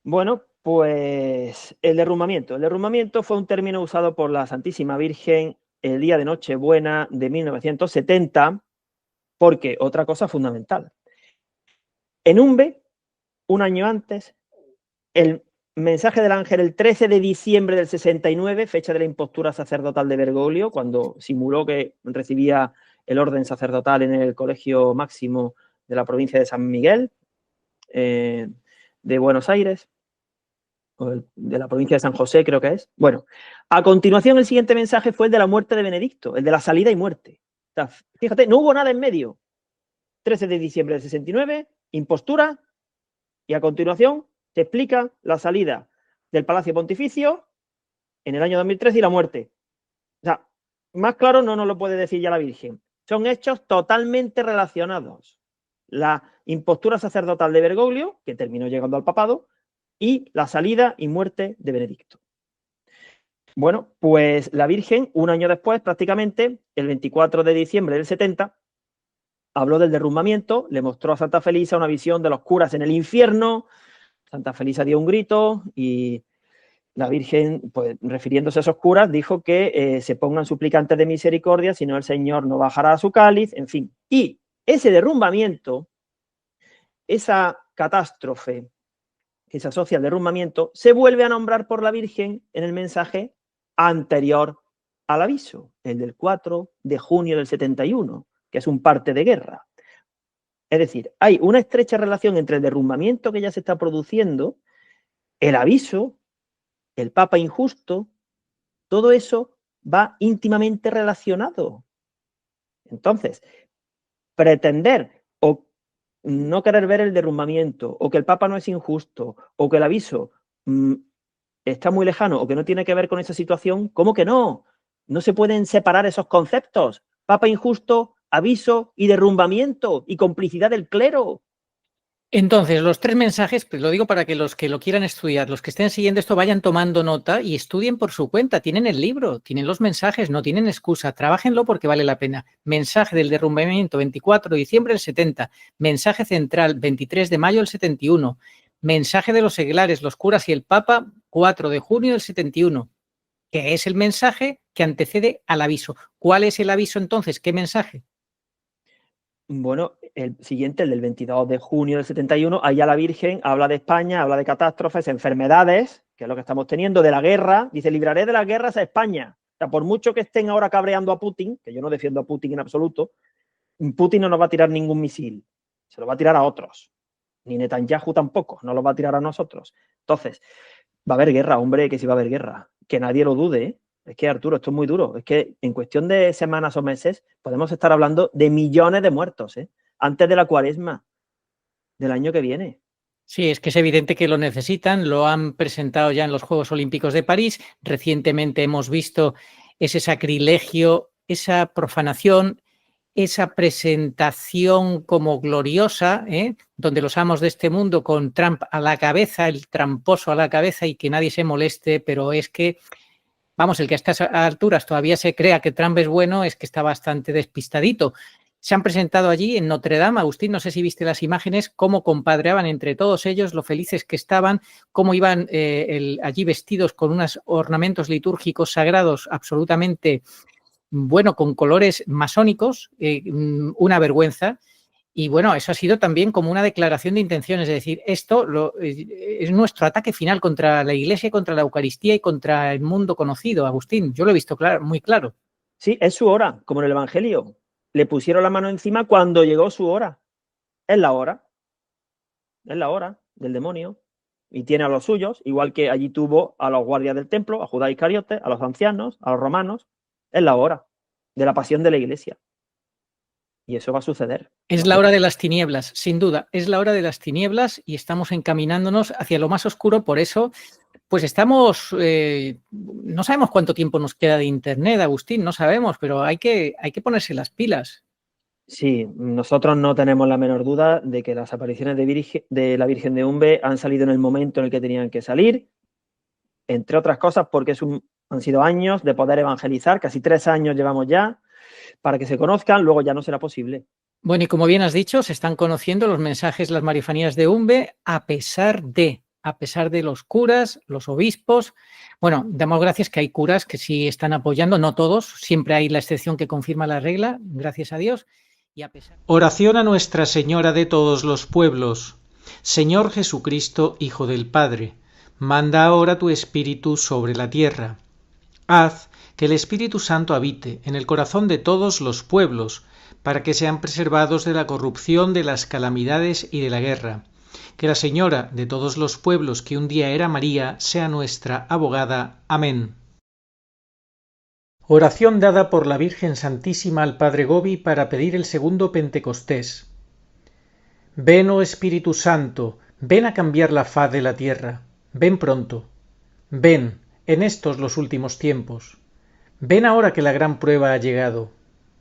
Bueno, pues el derrumbamiento. El derrumbamiento fue un término usado por la Santísima Virgen el día de Nochebuena de 1970, porque otra cosa fundamental. En Umbe, un año antes, el mensaje del ángel, el 13 de diciembre del 69, fecha de la impostura sacerdotal de Bergoglio, cuando simuló que recibía el orden sacerdotal en el Colegio Máximo de la provincia de San Miguel, de Buenos Aires, o de la provincia de San José, creo que es. Bueno, a continuación el siguiente mensaje fue el de la muerte de Benedicto, el de la salida y muerte. O sea, fíjate, no hubo nada en medio. 13 de diciembre del 69, impostura, y a continuación se explica la salida del Palacio Pontificio en el año 2013 y la muerte. O sea, más claro no nos lo puede decir ya la Virgen. Son hechos totalmente relacionados. La impostura sacerdotal de Bergoglio, que terminó llegando al papado, y la salida y muerte de Benedicto. Bueno, pues la Virgen, un año después, prácticamente, el 24 de diciembre del 70, habló del derrumbamiento, le mostró a Santa Felisa una visión de los curas en el infierno. Santa Felisa dio un grito y la Virgen, pues refiriéndose a esos curas, dijo que se pongan suplicantes de misericordia, si no el Señor no bajará a su cáliz, en fin. Y ese derrumbamiento, esa catástrofe que se asocia al derrumbamiento, se vuelve a nombrar por la Virgen en el mensaje anterior al aviso, el del 4 de junio del 71, que es un parte de guerra. Es decir, hay una estrecha relación entre el derrumbamiento que ya se está produciendo, el aviso, el Papa injusto, todo eso va íntimamente relacionado. Entonces, pretender o no querer ver el derrumbamiento, o que el Papa no es injusto, o que el aviso está muy lejano, o que no tiene que ver con esa situación, ¿cómo que no? No se pueden separar esos conceptos. Papa injusto, aviso y derrumbamiento y complicidad del clero. Entonces, los tres mensajes, pues lo digo para que los que lo quieran estudiar, los que estén siguiendo esto vayan tomando nota y estudien por su cuenta. Tienen el libro, tienen los mensajes, no tienen excusa. Trábajenlo porque vale la pena. Mensaje del derrumbamiento, 24 de diciembre del 70. Mensaje central, 23 de mayo del 71. Mensaje de los seglares, los curas y el Papa, 4 de junio del 71. Que es el mensaje que antecede al aviso. ¿Cuál es el aviso entonces? ¿Qué mensaje? Bueno, el siguiente, el del 22 de junio del 71, allá la Virgen habla de España, habla de catástrofes, enfermedades, que es lo que estamos teniendo, de la guerra. Dice, libraré de las guerras a España. O sea, por mucho que estén ahora cabreando a Putin, que yo no defiendo a Putin en absoluto, Putin no nos va a tirar ningún misil, se lo va a tirar a otros. Ni Netanyahu tampoco, no lo va a tirar a nosotros. Entonces, va a haber guerra, hombre, que sí va a haber guerra. Que nadie lo dude, ¿eh? Es que, Arturo, esto es muy duro. Es que en cuestión de semanas o meses podemos estar hablando de millones de muertos, ¿eh? Antes de la Cuaresma del año que viene. Sí, es que es evidente que lo necesitan. Lo han presentado ya en los Juegos Olímpicos de París. Recientemente hemos visto ese sacrilegio, esa profanación, esa presentación como gloriosa, donde los amos de este mundo con Trump a la cabeza, el tramposo a la cabeza y que nadie se moleste, pero es que, vamos, el que a estas alturas todavía se crea que Trump es bueno es que está bastante despistadito. Se han presentado allí en Notre Dame, Agustín, no sé si viste las imágenes, cómo compadreaban entre todos ellos, lo felices que estaban, cómo iban allí vestidos con unos ornamentos litúrgicos sagrados absolutamente, bueno, con colores masónicos, una vergüenza. Y bueno, eso ha sido también como una declaración de intenciones, es decir, esto es nuestro ataque final contra la Iglesia, contra la Eucaristía y contra el mundo conocido, Agustín. Yo lo he visto muy claro. Sí, es su hora, como en el Evangelio. Le pusieron la mano encima cuando llegó su hora. Es la hora. Es la hora del demonio. Y tiene a los suyos, igual que allí tuvo a los guardias del templo, a Judas Iscariote, a los ancianos, a los romanos. Es la hora de la pasión de la Iglesia. Y eso va a suceder. Es la hora de las tinieblas, sin duda. Es la hora de las tinieblas y estamos encaminándonos hacia lo más oscuro. Por eso, pues estamos... no sabemos cuánto tiempo nos queda de Internet, Agustín, no sabemos, pero hay que ponerse las pilas. Sí, nosotros no tenemos la menor duda de que las apariciones de la Virgen de Umbe han salido en el momento en el que tenían que salir, entre otras cosas porque han sido años de poder evangelizar, casi 3 años llevamos ya, para que se conozcan, luego ya no será posible. Bueno, y como bien has dicho, se están conociendo los mensajes, las marifanías de Umbe, a pesar de los curas, los obispos. Bueno, damos gracias que hay curas que sí están apoyando, no todos, siempre hay la excepción que confirma la regla, gracias a Dios. Oración a Nuestra Señora de todos los pueblos. Señor Jesucristo, Hijo del Padre, manda ahora tu Espíritu sobre la tierra. Haz que el Espíritu Santo habite en el corazón de todos los pueblos, para que sean preservados de la corrupción, de las calamidades y de la guerra. Que la Señora de todos los pueblos, que un día era María, sea nuestra abogada. Amén. Oración dada por la Virgen Santísima al Padre Gobi para pedir el segundo Pentecostés. Ven, oh Espíritu Santo, ven a cambiar la faz de la tierra. Ven pronto. Ven, en estos los últimos tiempos. Ven ahora que la gran prueba ha llegado.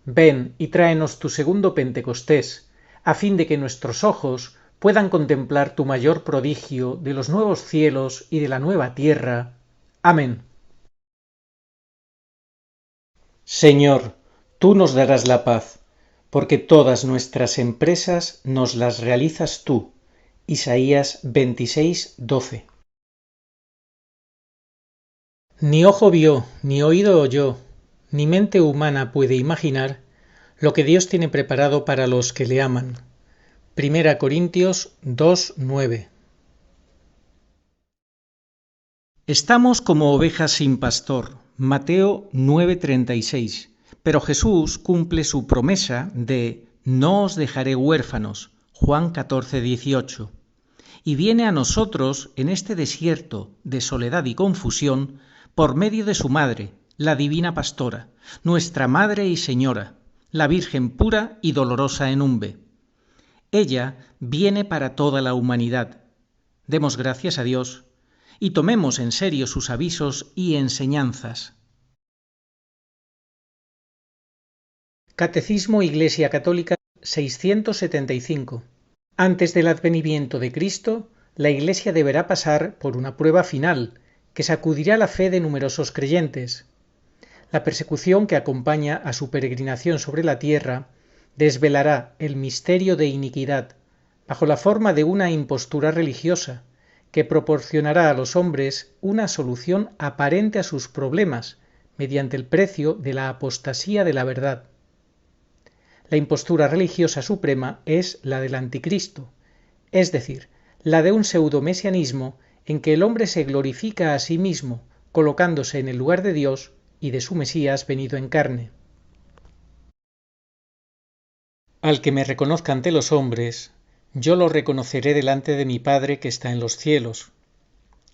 Ven y tráenos tu segundo Pentecostés, a fin de que nuestros ojos puedan contemplar tu mayor prodigio de los nuevos cielos y de la nueva tierra. Amén. Señor, tú nos darás la paz, porque todas nuestras empresas nos las realizas tú. Isaías 26:12. Ni ojo vio, ni oído oyó, ni mente humana puede imaginar lo que Dios tiene preparado para los que le aman. 1 Corintios 2:9. Estamos como ovejas sin pastor. Mateo 9:36. Pero Jesús cumple su promesa de no os dejaré huérfanos. Juan 14:18. Y viene a nosotros en este desierto de soledad y confusión por medio de su madre, la divina pastora, nuestra Madre y Señora, la Virgen pura y dolorosa en Umbe. Ella viene para toda la humanidad. Demos gracias a Dios y tomemos en serio sus avisos y enseñanzas. Catecismo Iglesia Católica 675. Antes del advenimiento de Cristo, la Iglesia deberá pasar por una prueba final que sacudirá la fe de numerosos creyentes. La persecución que acompaña a su peregrinación sobre la tierra desvelará el misterio de iniquidad bajo la forma de una impostura religiosa que proporcionará a los hombres una solución aparente a sus problemas mediante el precio de la apostasía de la verdad. La impostura religiosa suprema es la del anticristo, es decir, la de un pseudomesianismo en que el hombre se glorifica a sí mismo, colocándose en el lugar de Dios y de su Mesías venido en carne. Al que me reconozca ante los hombres, yo lo reconoceré delante de mi Padre que está en los cielos,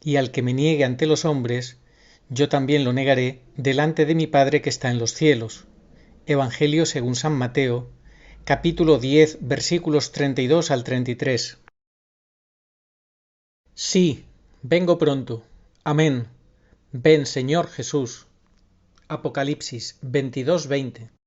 y al que me niegue ante los hombres, yo también lo negaré delante de mi Padre que está en los cielos. Evangelio según San Mateo, capítulo 10, versículos 32 al 33. Sí, vengo pronto. Amén. Ven, Señor Jesús. Apocalipsis 22:20.